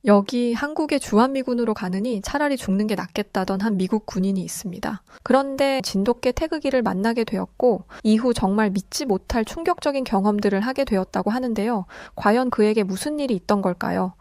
여기 한국의 주한미군으로 가느니 차라리 죽는 게 낫겠다던 한 미국 군인이 있습니다. 그런데 진돗개 태극이를 만나게 되었고 이후 정말 믿지 못할 충격적인 경험들을 하게 되었다고 하는데요. 과연 그에게 무슨 일이 있던 걸까요?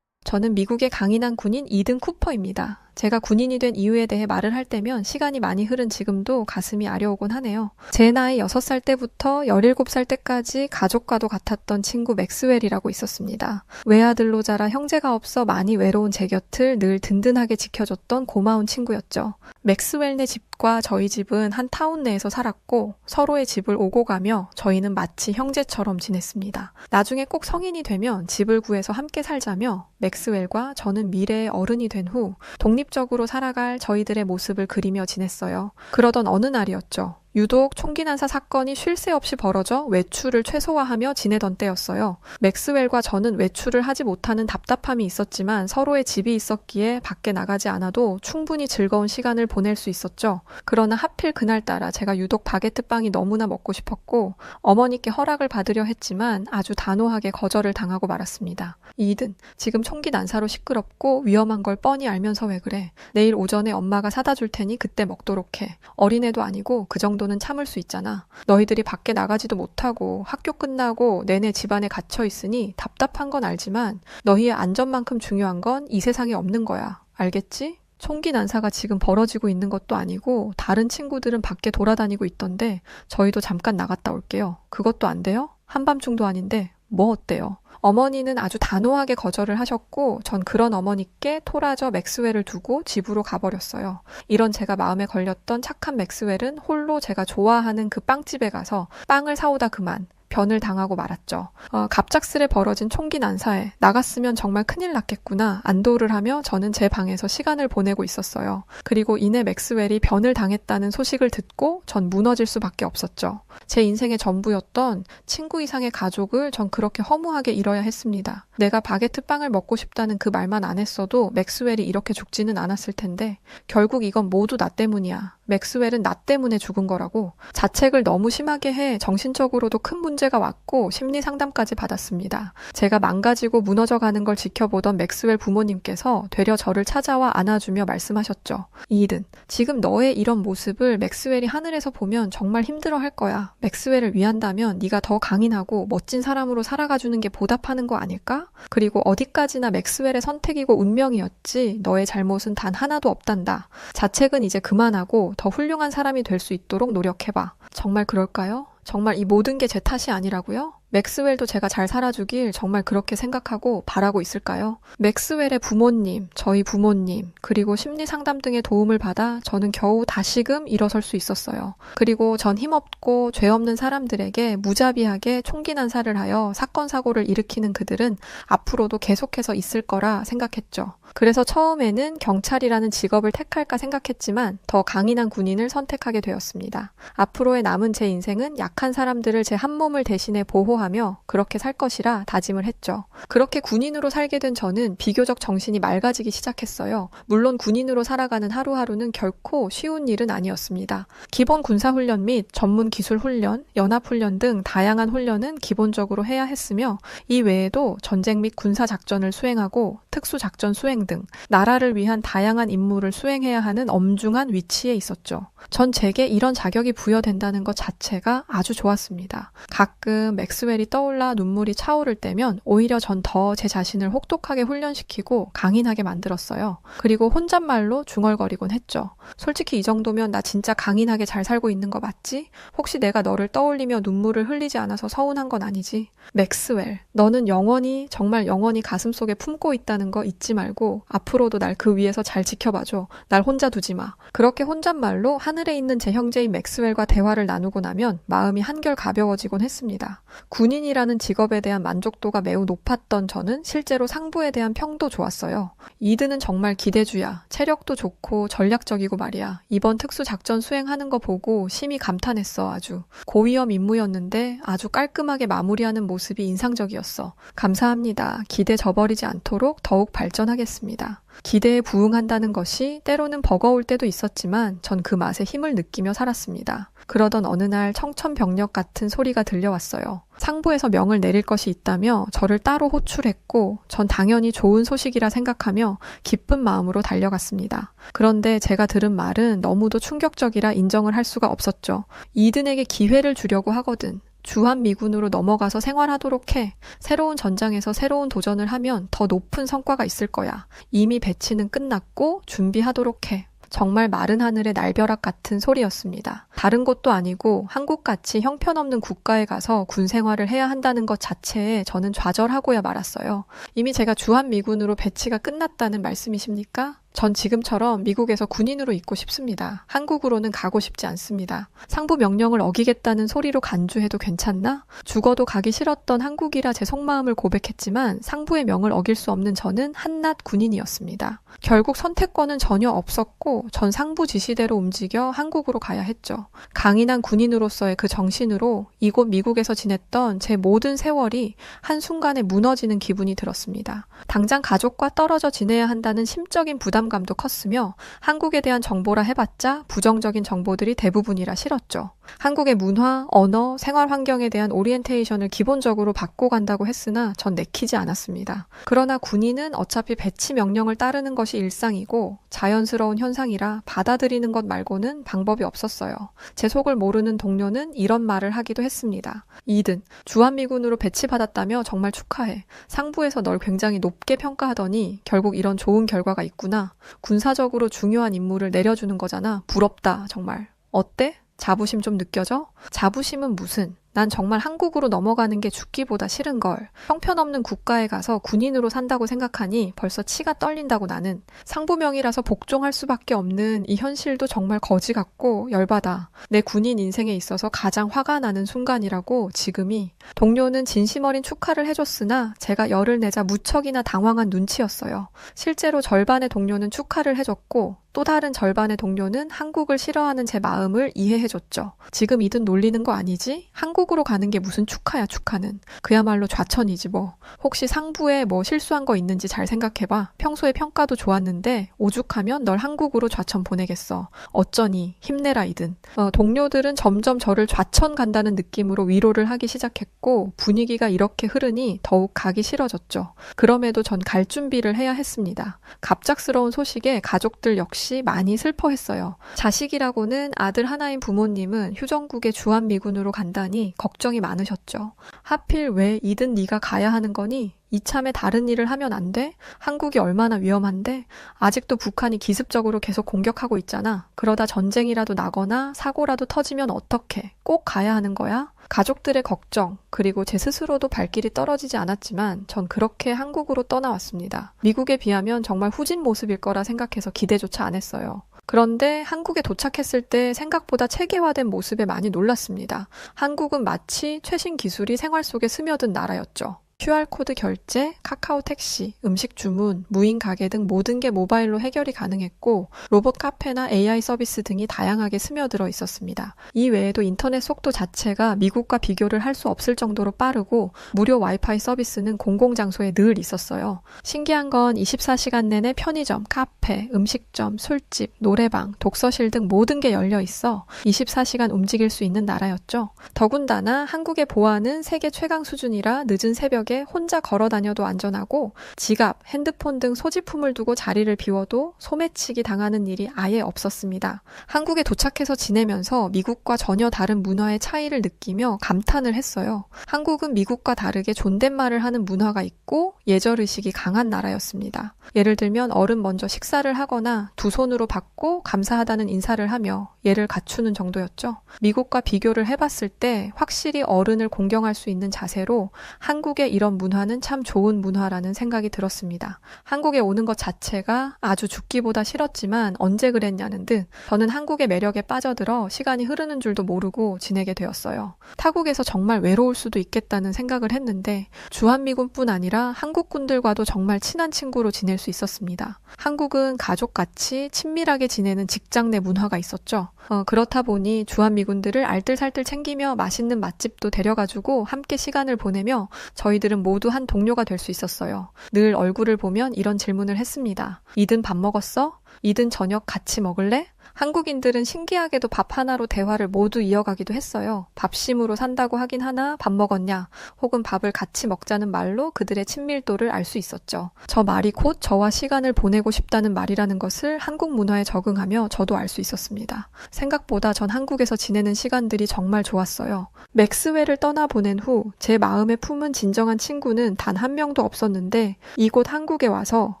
저는 미국의 강인한 군인 이든 쿠퍼입니다. 제가 군인이 된 이유에 대해 말을 할 때면 시간이 많이 흐른 지금도 가슴이 아려오곤 하네요. 제 나이 6살 때부터 17살 때까지 가족과도 같았던 친구 맥스웰이라고 있었습니다. 외아들로 자라 형제가 없어 많이 외로운 제 곁을 늘 든든하게 지켜줬던 고마운 친구였죠. 맥스웰네 집과 저희 집은 한 타운 내에서 살았고 서로의 집을 오고 가며 저희는 마치 형제처럼 지냈습니다. 나중에 꼭 성인이 되면 집을 구해서 함께 살자며 맥스웰과 저는 미래의 어른이 된 후 독립적으로 살아갈 저희들의 모습을 그리며 지냈어요. 그러던 어느 날이었죠. 유독 총기 난사 사건이 쉴 새 없이 벌어져 외출을 최소화하며 지내던 때였어요. 맥스웰과 저는 외출을 하지 못하는 답답함이 있었지만 서로의 집이 있었기에 밖에 나가지 않아도 충분히 즐거운 시간을 보낼 수 있었죠. 그러나 하필 그날따라 제가 유독 바게트빵이 너무나 먹고 싶었고 어머니께 허락을 받으려 했지만 아주 단호하게 거절을 당하고 말았습니다. 이든, 지금 총기 난사로 시끄럽고 위험한 걸 뻔히 알면서 왜 그래? 내일 오전에 엄마가 사다 줄 테니 그때 먹도록 해. 어린애도 아니고 그 정도는 참을 수 있잖아. 너희들이 밖에 나가지도 못하고 학교 끝나고 내내 집안에 갇혀 있으니 답답한 건 알지만 너희의 안전만큼 중요한 건 이 세상에 없는 거야. 알겠지? 총기 난사가 지금 벌어지고 있는 것도 아니고 다른 친구들은 밖에 돌아다니고 있던데 저희도 잠깐 나갔다 올게요. 그것도 안 돼요? 한밤중도 아닌데 뭐 어때요? 어머니는 아주 단호하게 거절을 하셨고 전 그런 어머니께 토라져 맥스웰을 두고 집으로 가버렸어요. 이런 제가 마음에 걸렸던 착한 맥스웰은 홀로 제가 좋아하는 그 빵집에 가서 빵을 사오다 그만 변을 당하고 말았죠. 갑작스레 벌어진 총기 난사에 나갔으면 정말 큰일 났겠구나 안도를 하며 저는 제 방에서 시간을 보내고 있었어요. 그리고 이내 맥스웰이 변을 당했다는 소식을 듣고 전 무너질 수밖에 없었죠. 제 인생의 전부였던 친구 이상의 가족을 전 그렇게 허무하게 잃어야 했습니다. 내가 바게트 빵을 먹고 싶다는 그 말만 안 했어도 맥스웰이 이렇게 죽지는 않았을 텐데 결국 이건 모두 나 때문이야. 맥스웰은 나 때문에 죽은 거라고. 자책을 너무 심하게 해 정신적으로도 큰 문제가 왔고 심리 상담까지 받았습니다. 제가 망가지고 무너져가는 걸 지켜보던 맥스웰 부모님께서 되려 저를 찾아와 안아주며 말씀하셨죠. 이든, 지금 너의 이런 모습을 맥스웰이 하늘에서 보면 정말 힘들어할 거야. 맥스웰을 위한다면 네가 더 강인하고 멋진 사람으로 살아가주는 게 보답하는 거 아닐까? 그리고 어디까지나 맥스웰의 선택이고 운명이었지 너의 잘못은 단 하나도 없단다. 자책은 이제 그만하고 더 훌륭한 사람이 될 수 있도록 노력해봐. 정말 그럴까요? 정말 이 모든 게 제 탓이 아니라고요? 맥스웰도 제가 잘 살아주길 정말 그렇게 생각하고 바라고 있을까요? 맥스웰의 부모님, 저희 부모님, 그리고 심리상담 등의 도움을 받아 저는 겨우 다시금 일어설 수 있었어요. 그리고 전 힘없고 죄 없는 사람들에게 무자비하게 총기 난사를 하여 사건 사고를 일으키는 그들은 앞으로도 계속해서 있을 거라 생각했죠. 그래서 처음에는 경찰이라는 직업을 택할까 생각했지만 더 강인한 군인을 선택하게 되었습니다. 앞으로의 남은 제 인생은 약한 사람들을 제 한 몸을 대신해 보호하며 그렇게 살 것이라 다짐을 했죠. 그렇게 군인으로 살게 된 저는 비교적 정신이 맑아지기 시작했어요. 물론 군인으로 살아가는 하루하루는 결코 쉬운 일은 아니었습니다. 기본 군사훈련 및 전문 기술훈련, 연합훈련 등 다양한 훈련은 기본적으로 해야 했으며 이 외에도 전쟁 및 군사작전을 수행하고 특수작전 수행 등 나라를 위한 다양한 임무를 수행해야 하는 엄중한 위치에 있었죠. 전 제게 이런 자격이 부여된다는 것 자체가 아주 좋았습니다. 가끔 맥스웰이 떠올라 눈물이 차오를 때면 오히려 전 더 제 자신을 혹독하게 훈련시키고 강인하게 만들었어요. 그리고 혼잣말로 중얼거리곤 했죠. 솔직히 이 정도면 나 진짜 강인하게 잘 살고 있는 거 맞지? 혹시 내가 너를 떠올리며 눈물을 흘리지 않아서 서운한 건 아니지? 맥스웰, 너는 영원히 정말 영원히 가슴속에 품고 있다는 거 잊지 말고 앞으로도 날 그 위에서 잘 지켜봐줘. 날 혼자 두지 마. 그렇게 혼잣말로 하늘에 있는 제 형제인 맥스웰과 대화를 나누고 나면 마음이 한결 가벼워지곤 했습니다. 군인이라는 직업에 대한 만족도가 매우 높았던 저는 실제로 상부에 대한 평도 좋았어요. 이드는 정말 기대주야. 체력도 좋고 전략적이고 말이야. 이번 특수작전 수행하는 거 보고 심히 감탄했어. 아주 고위험 임무였는데 아주 깔끔하게 마무리하는 모습이 인상적이었어. 감사합니다. 기대 저버리지 않도록 더욱 발전하겠습니다. 기대에 부응한다는 것이 때로는 버거울 때도 있었지만 전 그 맛에 힘을 느끼며 살았습니다. 그러던 어느 날 청천벽력 같은 소리가 들려왔어요. 상부에서 명을 내릴 것이 있다며 저를 따로 호출했고 전 당연히 좋은 소식이라 생각하며 기쁜 마음으로 달려갔습니다. 그런데 제가 들은 말은 너무도 충격적이라 인정을 할 수가 없었죠. 이든에게 기회를 주려고 하거든. 주한미군으로 넘어가서 생활하도록 해. 새로운 전장에서 새로운 도전을 하면 더 높은 성과가 있을 거야. 이미 배치는 끝났고 준비하도록 해. 정말 마른 하늘의 날벼락 같은 소리였습니다. 다른 곳도 아니고 한국같이 형편없는 국가에 가서 군 생활을 해야 한다는 것 자체에 저는 좌절하고야 말았어요. 이미 제가 주한미군으로 배치가 끝났다는 말씀이십니까? 전 지금처럼 미국에서 군인으로 있고 싶습니다. 한국으로는 가고 싶지 않습니다. 상부 명령을 어기겠다는 소리로 간주해도 괜찮나? 죽어도 가기 싫었던 한국이라 제 속마음을 고백했지만 상부의 명을 어길 수 없는 저는 한낱 군인이었습니다. 결국 선택권은 전혀 없었고 전 상부 지시대로 움직여 한국으로 가야 했죠. 강인한 군인으로서의 그 정신으로 이곳 미국에서 지냈던 제 모든 세월이 한순간에 무너지는 기분이 들었습니다. 당장 가족과 떨어져 지내야 한다는 심적인 부담감도 컸으며 한국에 대한 정보라 해봤자 부정적인 정보들이 대부분이라 싫었죠. 한국의 문화, 언어, 생활 환경에 대한 오리엔테이션을 기본적으로 받고 간다고 했으나 전 내키지 않았습니다. 그러나 군인은 어차피 배치 명령을 따르는 것이 일상이고 자연스러운 현상이라 받아들이는 것 말고는 방법이 없었어요. 제 속을 모르는 동료는 이런 말을 하기도 했습니다. 이든, 주한미군으로 배치받았다며 정말 축하해. 상부에서 널 굉장히 높게 평가하더니 결국 이런 좋은 결과가 있구나. 군사적으로 중요한 임무를 내려주는 거잖아. 부럽다, 정말. 어때? 자부심 좀 느껴져? 자부심은 무슨? 난 정말 한국으로 넘어가는 게 죽기보다 싫은걸. 형편없는 국가에 가서 군인으로 산다고 생각하니 벌써 치가 떨린다고 나는. 상부명이라서 복종할 수밖에 없는 이 현실도 정말 거지 같고 열받아. 내 군인 인생에 있어서 가장 화가 나는 순간이라고 지금이. 동료는 진심 어린 축하를 해줬으나 제가 열을 내자 무척이나 당황한 눈치였어요. 실제로 절반의 동료는 축하를 해줬고 또 다른 절반의 동료는 한국을 싫어하는 제 마음을 이해해줬죠. 지금 이든 놀리는 거 아니지? 한국으로 가는 게 무슨 축하야, 축하는. 그야말로 좌천이지 뭐. 혹시 상부에 뭐 실수한 거 있는지 잘 생각해봐. 평소에 평가도 좋았는데 오죽하면 널 한국으로 좌천 보내겠어. 어쩌니 힘내라 이든. 동료들은 점점 저를 좌천 간다는 느낌으로 위로를 하기 시작했고 분위기가 이렇게 흐르니 더욱 가기 싫어졌죠. 그럼에도 전 갈 준비를 해야 했습니다. 갑작스러운 소식에 가족들 역시 많이 슬퍼했어요. 자식이라고는 아들 하나인 부모님은 휴전국의 주한미군으로 간다니 걱정이 많으셨죠. 하필 왜 이든 네가 가야 하는 거니? 이참에 다른 일을 하면 안 돼? 한국이 얼마나 위험한데? 아직도 북한이 기습적으로 계속 공격하고 있잖아. 그러다 전쟁이라도 나거나 사고라도 터지면 어떡해? 꼭 가야 하는 거야? 가족들의 걱정, 그리고 제 스스로도 발길이 떨어지지 않았지만 전 그렇게 한국으로 떠나왔습니다. 미국에 비하면 정말 후진 모습일 거라 생각해서 기대조차 안 했어요. 그런데 한국에 도착했을 때 생각보다 체계화된 모습에 많이 놀랐습니다. 한국은 마치 최신 기술이 생활 속에 스며든 나라였죠. QR코드 결제, 카카오 택시, 음식 주문, 무인 가게 등 모든 게 모바일로 해결이 가능했고 로봇 카페나 AI 서비스 등이 다양하게 스며들어 있었습니다. 이 외에도 인터넷 속도 자체가 미국과 비교를 할 수 없을 정도로 빠르고 무료 와이파이 서비스는 공공장소에 늘 있었어요. 신기한 건 24시간 내내 편의점, 카페, 음식점, 술집, 노래방, 독서실 등 모든 게 열려 있어 24시간 움직일 수 있는 나라였죠. 더군다나 한국의 보안은 세계 최강 수준이라 늦은 새벽에 혼자 걸어 다녀도 안전하고 지갑, 핸드폰 등 소지품을 두고 자리를 비워도 소매치기 당하는 일이 아예 없었습니다. 한국에 도착해서 지내면서 미국과 전혀 다른 문화의 차이를 느끼며 감탄을 했어요. 한국은 미국과 다르게 존댓말을 하는 문화가 있고 예절의식이 강한 나라였습니다. 예를 들면 어른 먼저 식사를 하거나 두 손으로 받고 감사하다는 인사를 하며 예를 갖추는 정도였죠. 미국과 비교를 해봤을 때 확실히 어른을 공경할 수 있는 자세로 한국의 이런 문화는 참 좋은 문화라는 생각이 들었습니다. 한국에 오는 것 자체가 아주 죽기보다 싫었지만 언제 그랬냐는 듯 저는 한국의 매력에 빠져들어 시간이 흐르는 줄도 모르고 지내게 되었어요. 타국에서 정말 외로울 수도 있겠다는 생각을 했는데 주한미군뿐 아니라 한국군들과도 정말 친한 친구로 지낼 수 있었습니다. 한국은 가족같이 친밀하게 지내는 직장 내 문화가 있었죠. 그렇다 보니 주한미군들을 알뜰살뜰 챙기며 맛있는 맛집도 데려가지고 함께 시간을 보내며 저희들은 모두 한 동료가 될 수 있었어요. 늘 얼굴을 보면 이런 질문을 했습니다. 이든 밥 먹었어? 이든 저녁 같이 먹을래? 한국인들은 신기하게도 밥 하나로 대화를 모두 이어가기도 했어요. 밥심으로 산다고 하긴 하나 밥 먹었냐 혹은 밥을 같이 먹자는 말로 그들의 친밀도를 알 수 있었죠. 저 말이 곧 저와 시간을 보내고 싶다는 말이라는 것을 한국 문화에 적응하며 저도 알 수 있었습니다. 생각보다 전 한국에서 지내는 시간들이 정말 좋았어요. 맥스웰을 떠나보낸 후 제 마음에 품은 진정한 친구는 단 한 명도 없었는데 이곳 한국에 와서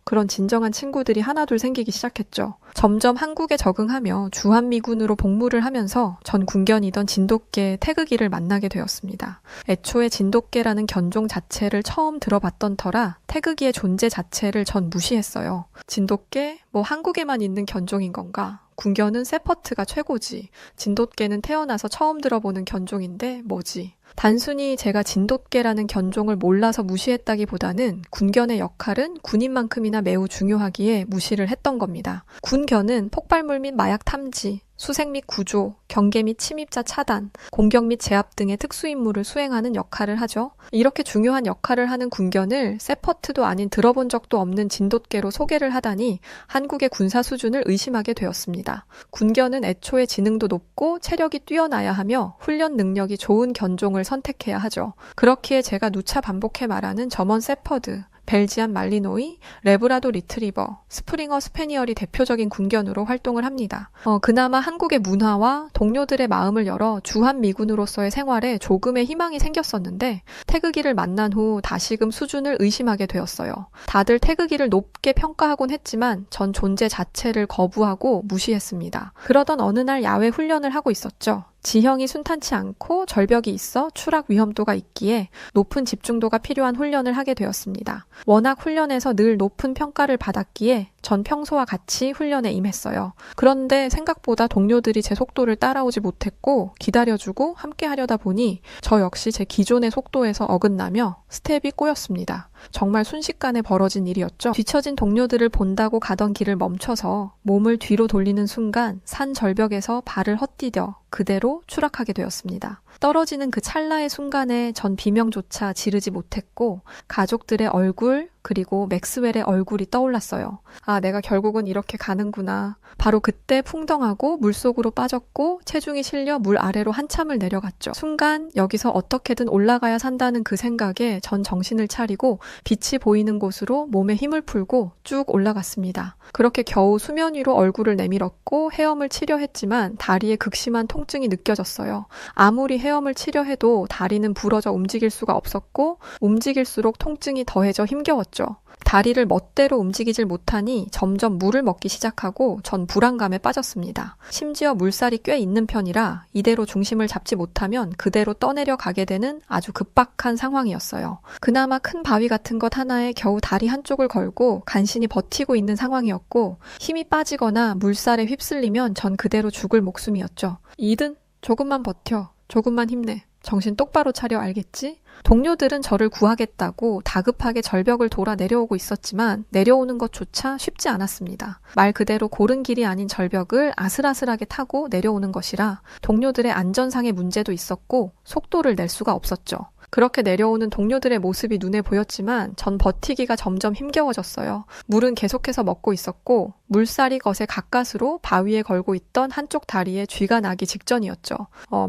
그런 진정한 친구들이 하나둘 생기기 시작했죠. 점점 한국에 적응하며 주한미군으로 복무를 하면서 전 군견이던 진돗개 태극이를 만나게 되었습니다. 애초에 진돗개라는 견종 자체를 처음 들어봤던 터라 태극이의 존재 자체를 전 무시했어요. 진돗개? 뭐 한국에만 있는 견종인 건가? 군견은 세퍼트가 최고지. 진돗개는 태어나서 처음 들어보는 견종인데 뭐지? 단순히 제가 진돗개라는 견종을 몰라서 무시했다기보다는 군견의 역할은 군인만큼이나 매우 중요하기에 무시를 했던 겁니다. 군견은 폭발물 및 마약 탐지, 수색 및 구조, 경계 및 침입자 차단, 공격 및 제압 등의 특수 임무를 수행하는 역할을 하죠. 이렇게 중요한 역할을 하는 군견을 세퍼트도 아닌 들어본 적도 없는 진돗개로 소개를 하다니 한국의 군사 수준을 의심하게 되었습니다. 군견은 애초에 지능도 높고 체력이 뛰어나야 하며 훈련 능력이 좋은 견종을 선택해야 하죠. 그렇기에 제가 누차 반복해 말하는 저먼 세퍼드, 벨지안 말리노이, 레브라도 리트리버, 스프링어 스페니얼이 대표적인 군견으로 활동을 합니다. 그나마 한국의 문화와 동료들의 마음을 열어 주한미군으로서의 생활에 조금의 희망이 생겼었는데 태극이를 만난 후 다시금 수준을 의심하게 되었어요. 다들 태극이를 높게 평가하곤 했지만 전 존재 자체를 거부하고 무시했습니다. 그러던 어느 날 야외 훈련을 하고 있었죠. 지형이 순탄치 않고 절벽이 있어 추락 위험도가 있기에 높은 집중도가 필요한 훈련을 하게 되었습니다. 워낙 훈련에서 늘 높은 평가를 받았기에 전 평소와 같이 훈련에 임했어요. 그런데 생각보다 동료들이 제 속도를 따라오지 못했고 기다려주고 함께 하려다 보니 저 역시 제 기존의 속도에서 어긋나며 스텝이 꼬였습니다. 정말 순식간에 벌어진 일이었죠. 뒤처진 동료들을 본다고 가던 길을 멈춰서 몸을 뒤로 돌리는 순간 산 절벽에서 발을 헛디뎌 그대로 추락하게 되었습니다. 떨어지는 그 찰나의 순간에 전 비명조차 지르지 못했고 가족들의 얼굴 그리고 맥스웰의 얼굴이 떠올랐어요. 아, 내가 결국은 이렇게 가는구나. 바로 그때 풍덩하고 물속으로 빠졌고 체중이 실려 물 아래로 한참을 내려갔죠. 순간 여기서 어떻게든 올라가야 산다는 그 생각에 전 정신을 차리고 빛이 보이는 곳으로 몸에 힘을 풀고 쭉 올라갔습니다. 그렇게 겨우 수면 위로 얼굴을 내밀었고 헤엄을 치려 했지만 다리에 극심한 통증이 느껴졌어요. 아무리 헤엄을 치려 해도 다리는 부러져 움직일 수가 없었고 움직일수록 통증이 더해져 힘겨웠죠. 다리를 멋대로 움직이질 못하니 점점 물을 먹기 시작하고 전 불안감에 빠졌습니다. 심지어 물살이 꽤 있는 편이라 이대로 중심을 잡지 못하면 그대로 떠내려 가게 되는 아주 급박한 상황이었어요. 그나마 큰 바위 같은 것 하나에 겨우 다리 한쪽을 걸고 간신히 버티고 있는 상황이었고 힘이 빠지거나 물살에 휩쓸리면 전 그대로 죽을 목숨이었죠. 이든 조금만 버텨. 조금만 힘내. 정신 똑바로 차려 알겠지? 동료들은 저를 구하겠다고 다급하게 절벽을 돌아 내려오고 있었지만 내려오는 것조차 쉽지 않았습니다. 말 그대로 고른 길이 아닌 절벽을 아슬아슬하게 타고 내려오는 것이라 동료들의 안전상의 문제도 있었고 속도를 낼 수가 없었죠. 그렇게 내려오는 동료들의 모습이 눈에 보였지만 전 버티기가 점점 힘겨워졌어요. 물은 계속해서 먹고 있었고 물살이 것에 가까스로 바위에 걸고 있던 한쪽 다리에 쥐가 나기 직전이었죠.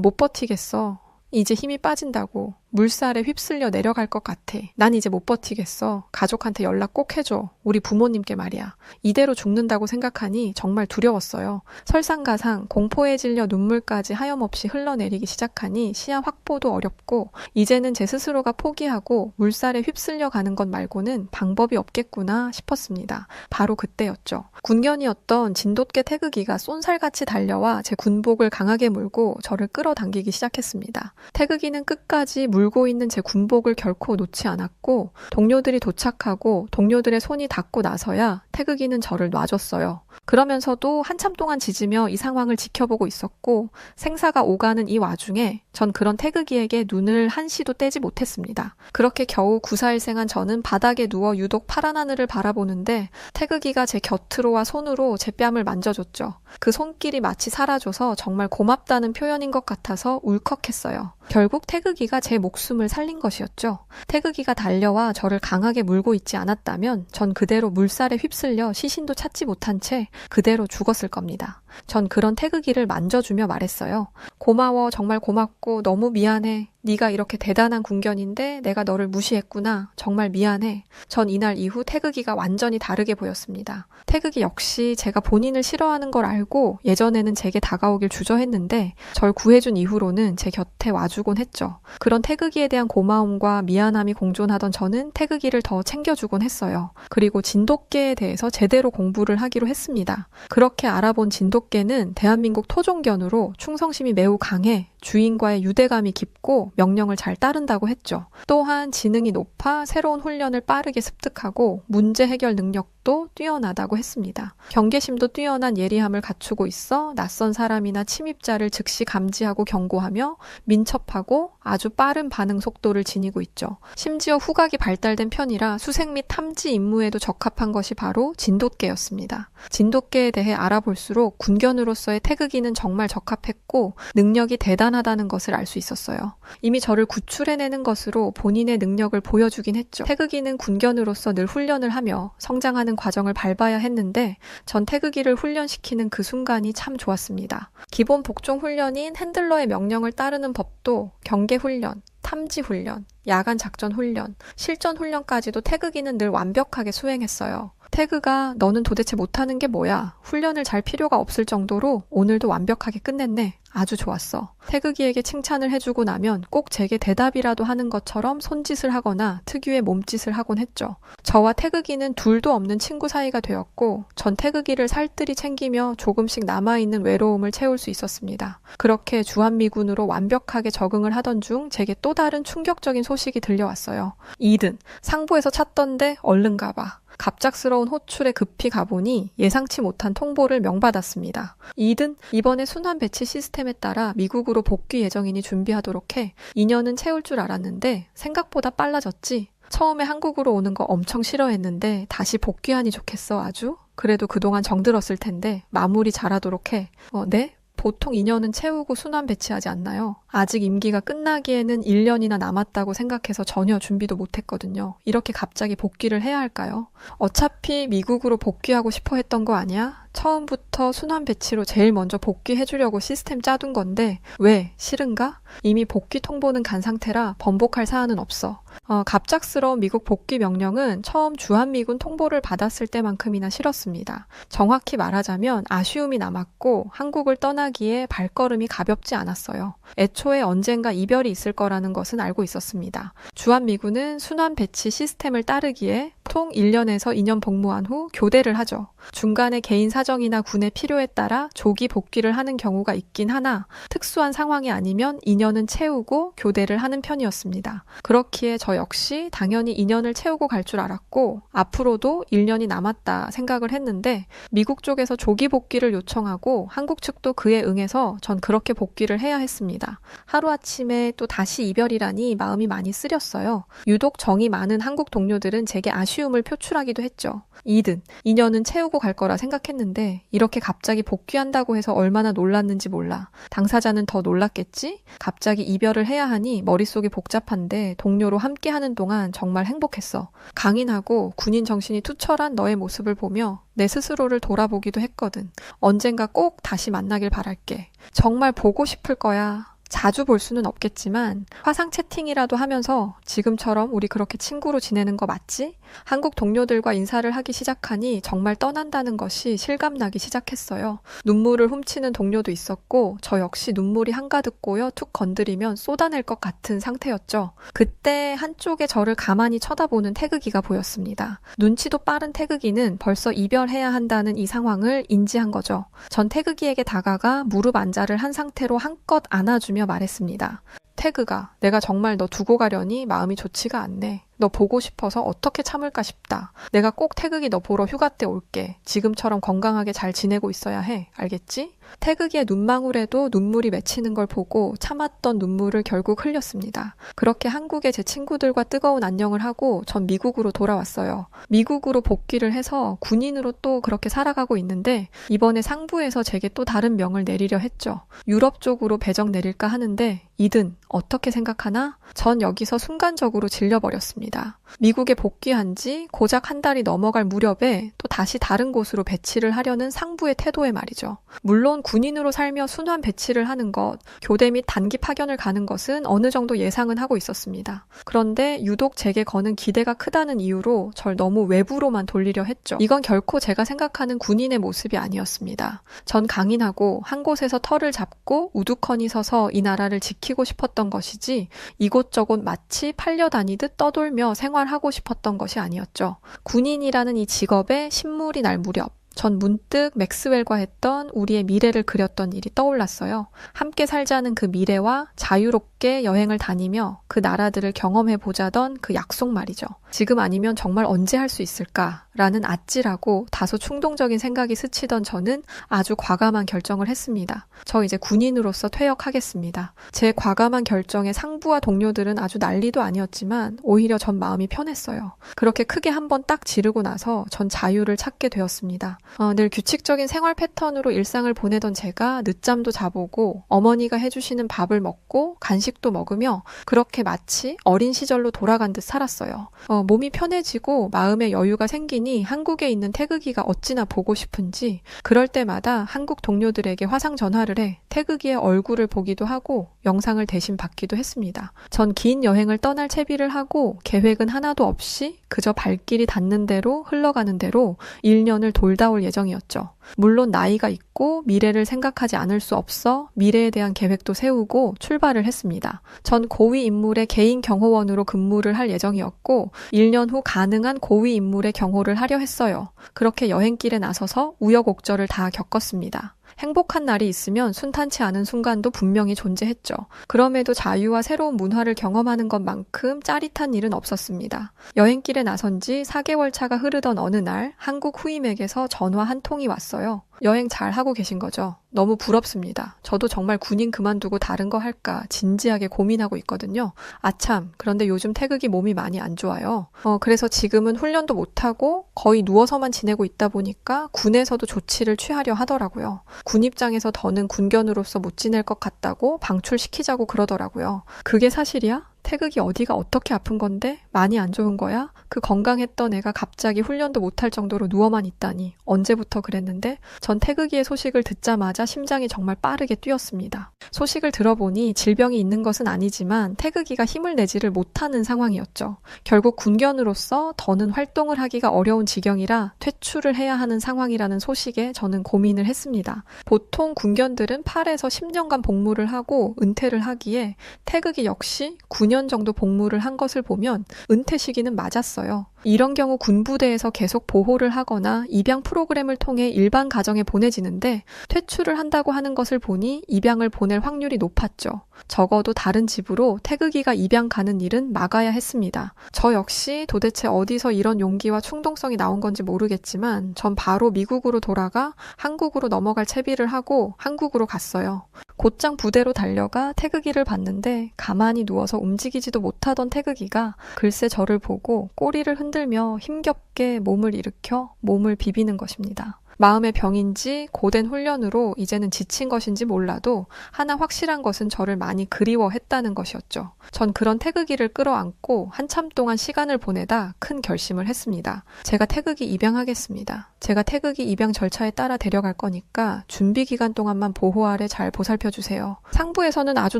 못 버티겠어. 이제 힘이 빠진다고. 물살에 휩쓸려 내려갈 것 같아. 난 이제 못 버티겠어. 가족한테 연락 꼭 해줘. 우리 부모님께 말이야. 이대로 죽는다고 생각하니 정말 두려웠어요. 설상가상 공포에 질려 눈물까지 하염없이 흘러내리기 시작하니 시야 확보도 어렵고 이제는 제 스스로가 포기하고 물살에 휩쓸려 가는 것 말고는 방법이 없겠구나 싶었습니다. 바로 그때였죠. 군견이었던 진돗개 태극이가 쏜살같이 달려와 제 군복을 강하게 물고 저를 끌어당기기 시작했습니다. 태극이는 끝까지 물고 있는 제 군복을 결코 놓지 않았고 동료들이 도착하고 동료들의 손이 닿고 나서야 태극이는 저를 놔줬어요. 그러면서도 한참 동안 짖으며 이 상황을 지켜보고 있었고 생사가 오가는 이 와중에 전 그런 태극이에게 눈을 한시도 떼지 못했습니다. 그렇게 겨우 구사일생한 저는 바닥에 누워 유독 파란 하늘을 바라보는데 태극이가 제 곁으로 와 손으로 제 뺨을 만져줬죠. 그 손길이 마치 사라져서 정말 고맙다는 표현인 것 같아서 울컥했어요. 결국 태극이가 제 목숨을 살린 것이었죠. 태극이가 달려와 저를 강하게 물고 있지 않았다면 전 그대로 물살에 휩쓸려 흔들려 시신도 찾지 못한 채 그대로 죽었을 겁니다. 전 그런 태극기를 만져주며 말했어요. 고마워, 정말 고맙고 너무 미안해. 네가 이렇게 대단한 군견인데 내가 너를 무시했구나. 정말 미안해. 전 이날 이후 태극이가 완전히 다르게 보였습니다. 태극이 역시 제가 본인을 싫어하는 걸 알고 예전에는 제게 다가오길 주저했는데 절 구해준 이후로는 제 곁에 와주곤 했죠. 그런 태극이에 대한 고마움과 미안함이 공존하던 저는 태극이를 더 챙겨주곤 했어요. 그리고 진돗개에 대해서 제대로 공부를 하기로 했습니다. 그렇게 알아본 진돗개는 대한민국 토종견으로 충성심이 매우 강해 주인과의 유대감이 깊고 명령을 잘 따른다고 했죠. 또한 지능이 높아 새로운 훈련을 빠르게 습득하고 문제 해결 능력도 뛰어나다고 했습니다. 경계심도 뛰어난 예리함을 갖추고 있어 낯선 사람이나 침입자를 즉시 감지하고 경고하며 민첩하고 아주 빠른 반응 속도를 지니고 있죠. 심지어 후각이 발달된 편이라 수색 및 탐지 임무에도 적합한 것이 바로 진돗개였습니다. 진돗개에 대해 알아볼수록 군견으로서의 태극이는 정말 적합했고 능력이 대단하다는 것을 알 수 있었어요. 이미 저를 구출해내는 것으로 본인의 능력을 보여주긴 했죠. 태극이는 군견으로서 늘 훈련을 하며 성장하는 과정을 밟아야 했는데 전 태극이를 훈련시키는 그 순간이 참 좋았습니다. 기본 복종 훈련인 핸들러의 명령을 따르는 법도 경계 훈련, 탐지 훈련, 야간 작전 훈련, 실전 훈련까지도 태극이는 늘 완벽하게 수행했어요. 태그가 너는 도대체 못하는 게 뭐야? 훈련을 잘 필요가 없을 정도로 오늘도 완벽하게 끝냈네. 아주 좋았어. 태극이에게 칭찬을 해주고 나면 꼭 제게 대답이라도 하는 것처럼 손짓을 하거나 특유의 몸짓을 하곤 했죠. 저와 태극이는 둘도 없는 친구 사이가 되었고 전 태극이를 살뜰히 챙기며 조금씩 남아있는 외로움을 채울 수 있었습니다. 그렇게 주한미군으로 완벽하게 적응을 하던 중 제게 또 다른 충격적인 소식이 들려왔어요. 이든, 상부에서 찾던데 얼른 가봐. 갑작스러운 호출에 급히 가보니 예상치 못한 통보를 명받았습니다. 이든 이번에 순환 배치 시스템에 따라 미국으로 복귀 예정이니 준비하도록 해. 2년은 채울 줄 알았는데 생각보다 빨라졌지. 처음에 한국으로 오는 거 엄청 싫어했는데 다시 복귀하니 좋겠어 아주. 그래도 그동안 정들었을 텐데 마무리 잘하도록 해. 네? 보통 2년은 채우고 순환 배치하지 않나요? 아직 임기가 끝나기에는 1년이나 남았다고 생각해서 전혀 준비도 못했거든요. 이렇게 갑자기 복귀를 해야 할까요? 어차피 미국으로 복귀하고 싶어 했던 거 아니야? 처음부터 순환 배치로 제일 먼저 복귀해주려고 시스템 짜둔 건데 왜? 싫은가? 이미 복귀 통보는 간 상태라 번복할 사안은 없어. 갑작스러운 미국 복귀 명령은 처음 주한미군 통보를 받았을 때만큼이나 싫었습니다. 정확히 말하자면 아쉬움이 남았고 한국을 떠나기에 발걸음이 가볍지 않았어요. 애초에 언젠가 이별이 있을 거라는 것은 알고 있었습니다. 주한미군은 순환 배치 시스템을 따르기에 보통 1년에서 2년 복무한 후 교대를 하죠. 중간에 개인 사정이나 군의 필요에 따라 조기 복귀를 하는 경우가 있긴 하나 특수한 상황이 아니면 2년은 채우고 교대를 하는 편이었습니다. 그렇기에 저 역시 당연히 2년을 채우고 갈 줄 알았고 앞으로도 1년이 남았다 생각을 했는데 미국 쪽에서 조기 복귀를 요청하고 한국 측도 그에 응해서 전 그렇게 복귀를 해야 했습니다. 하루아침에 또 다시 이별이라니 마음이 많이 쓰렸어요. 유독 정이 많은 한국 동료들은 제게 아쉬움을 표출하기도 했죠. 2년은 채우고 갈 거라 생각했는데 이렇게 갑자기 복귀한다고 해서 얼마나 놀랐는지 몰라. 당사자는 더 놀랐겠지? 갑자기 이별을 해야 하니 머릿속이 복잡한데 동료로 함께하는 동안 정말 행복했어. 강인하고 군인 정신이 투철한 너의 모습을 보며 내 스스로를 돌아보기도 했거든. 언젠가 꼭 다시 만나길 바랄게. 정말 보고 싶을 거야. 자주 볼 수는 없겠지만 화상 채팅이라도 하면서 지금처럼 우리 그렇게 친구로 지내는 거 맞지? 한국 동료들과 인사를 하기 시작하니 정말 떠난다는 것이 실감나기 시작했어요. 눈물을 훔치는 동료도 있었고 저 역시 눈물이 한가득 고여 툭 건드리면 쏟아낼 것 같은 상태였죠. 그때 한쪽에 저를 가만히 쳐다보는 태극이가 보였습니다. 눈치도 빠른 태극이는 벌써 이별해야 한다는 이 상황을 인지한 거죠. 전 태극이에게 다가가 무릎 안자를 한 상태로 한껏 안아주며 말했습니다. 태그가 내가 정말 너 두고 가려니 마음이 좋지가 않네. 너 보고 싶어서 어떻게 참을까 싶다. 내가 꼭 태극이 너 보러 휴가 때 올게. 지금처럼 건강하게 잘 지내고 있어야 해. 알겠지? 태극이의 눈망울에도 눈물이 맺히는 걸 보고 참았던 눈물을 결국 흘렸습니다. 그렇게 한국에 제 친구들과 뜨거운 안녕을 하고 전 미국으로 돌아왔어요. 미국으로 복귀를 해서 군인으로 또 그렇게 살아가고 있는데 이번에 상부에서 제게 또 다른 명을 내리려 했죠. 유럽 쪽으로 배정 내릴까 하는데 이든 어떻게 생각하나? 전 여기서 순간적으로 질려버렸습니다. 있었습니다. 미국에 복귀한 지 고작 한 달이 넘어갈 무렵에 또 다시 다른 곳으로 배치를 하려는 상부의 태도에 말이죠. 물론 군인으로 살며 순환 배치를 하는 것, 교대 및 단기 파견을 가는 것은 어느 정도 예상은 하고 있었습니다. 그런데 유독 제게 거는 기대가 크다는 이유로 절 너무 외부로만 돌리려 했죠. 이건 결코 제가 생각하는 군인의 모습이 아니었습니다. 전 강인하고 한 곳에서 털을 잡고 우두커니 서서 이 나라를 지키고 싶었던 것이지 이곳저곳 마치 팔려다니듯 떠돌며 생활하고 싶었던 것이 아니었죠. 군인이라는 이 직업에 신물이 날 무렵 전 문득 맥스웰과 했던 우리의 미래를 그렸던 일이 떠올랐어요. 함께 살자는 그 미래와 자유롭게 여행을 다니며 그 나라들을 경험해보자던 그 약속 말이죠. 지금 아니면 정말 언제 할 수 있을까라는 아찔하고 다소 충동적인 생각이 스치던 저는 아주 과감한 결정을 했습니다. 저 이제 군인으로서 퇴역하겠습니다. 제 과감한 결정에 상부와 동료들은 아주 난리도 아니었지만 오히려 전 마음이 편했어요. 그렇게 크게 한번 딱 지르고 나서 전 자유를 찾게 되었습니다. 늘 규칙적인 생활 패턴으로 일상을 보내던 제가 늦잠도 자보고 어머니가 해주시는 밥을 먹고 간식도 먹으며 그렇게 마치 어린 시절로 돌아간 듯 살았어요. 몸이 편해지고 마음의 여유가 생기니 한국에 있는 태극이가 어찌나 보고 싶은지 그럴 때마다 한국 동료들에게 화상 전화를 해 태극이의 얼굴을 보기도 하고 영상을 대신 받기도 했습니다. 전 긴 여행을 떠날 채비를 하고 계획은 하나도 없이 그저 발길이 닿는 대로 흘러가는 대로 1년을 돌다 올 예정이었죠. 물론 나이가 있고 미래를 생각하지 않을 수 없어 미래에 대한 계획도 세우고 출발을 했습니다. 전 고위 인물의 개인 경호원으로 근무를 할 예정이었고 1년 후 가능한 고위 인물의 경호를 하려 했어요. 그렇게 여행길에 나서서 우여곡절을 다 겪었습니다. 행복한 날이 있으면 순탄치 않은 순간도 분명히 존재했죠. 그럼에도 자유와 새로운 문화를 경험하는 것만큼 짜릿한 일은 없었습니다. 여행길에 나선 지 4개월 차가 흐르던 어느 날 한국 후임에게서 전화 한 통이 왔어요. 여행 잘 하고 계신 거죠? 너무 부럽습니다. 저도 정말 군인 그만두고 다른 거 할까 진지하게 고민하고 있거든요. 아참, 그런데 요즘 태극이 몸이 많이 안 좋아요. 그래서 지금은 훈련도 못하고 거의 누워서만 지내고 있다 보니까 군에서도 조치를 취하려 하더라고요. 군 입장에서 더는 군견으로서 못 지낼 것 같다고 방출시키자고 그러더라고요. 그게 사실이야? 태극이 어디가 어떻게 아픈 건데? 많이 안 좋은 거야? 그 건강했던 애가 갑자기 훈련도 못할 정도로 누워만 있다니. 언제부터 그랬는데? 전 태극이의 소식을 듣자마자 심장이 정말 빠르게 뛰었습니다. 소식을 들어보니 질병이 있는 것은 아니지만 태극이가 힘을 내지를 못하는 상황이었죠. 결국 군견으로서 더는 활동을 하기가 어려운 지경이라 퇴출을 해야 하는 상황이라는 소식에 저는 고민을 했습니다. 보통 군견들은 8에서 10년간 복무를 하고 은퇴를 하기에 태극이 역시 9년 정도 복무를 한 것을 보면 은퇴 시기는 맞았어요. 이런 경우 군부대에서 계속 보호를 하거나 입양 프로그램을 통해 일반 가정에 보내지는데 퇴출을 한다고 하는 것을 보니 입양을 보낼 확률이 높았죠. 적어도 다른 집으로 태극이가 입양 가는 일은 막아야 했습니다. 저 역시 도대체 어디서 이런 용기와 충동성이 나온 건지 모르겠지만 전 바로 미국으로 돌아가 한국으로 넘어갈 채비를 하고 한국으로 갔어요. 곧장 부대로 달려가 태극이를 봤는데 가만히 누워서 움직이지도 못하던 태극이가 글쎄 저를 보고 꼬리를 흔들며 힘겹게 몸을 일으켜 몸을 비비는 것입니다. 마음의 병인지 고된 훈련으로 이제는 지친 것인지 몰라도 하나 확실한 것은 저를 많이 그리워했다는 것이었죠. 전 그런 태극이를 끌어안고 한참 동안 시간을 보내다 큰 결심을 했습니다. 제가 태극이 입양하겠습니다. 제가 태극이 입양 절차에 따라 데려갈 거니까 준비 기간 동안만 보호 아래 잘 보살펴 주세요. 상부에서는 아주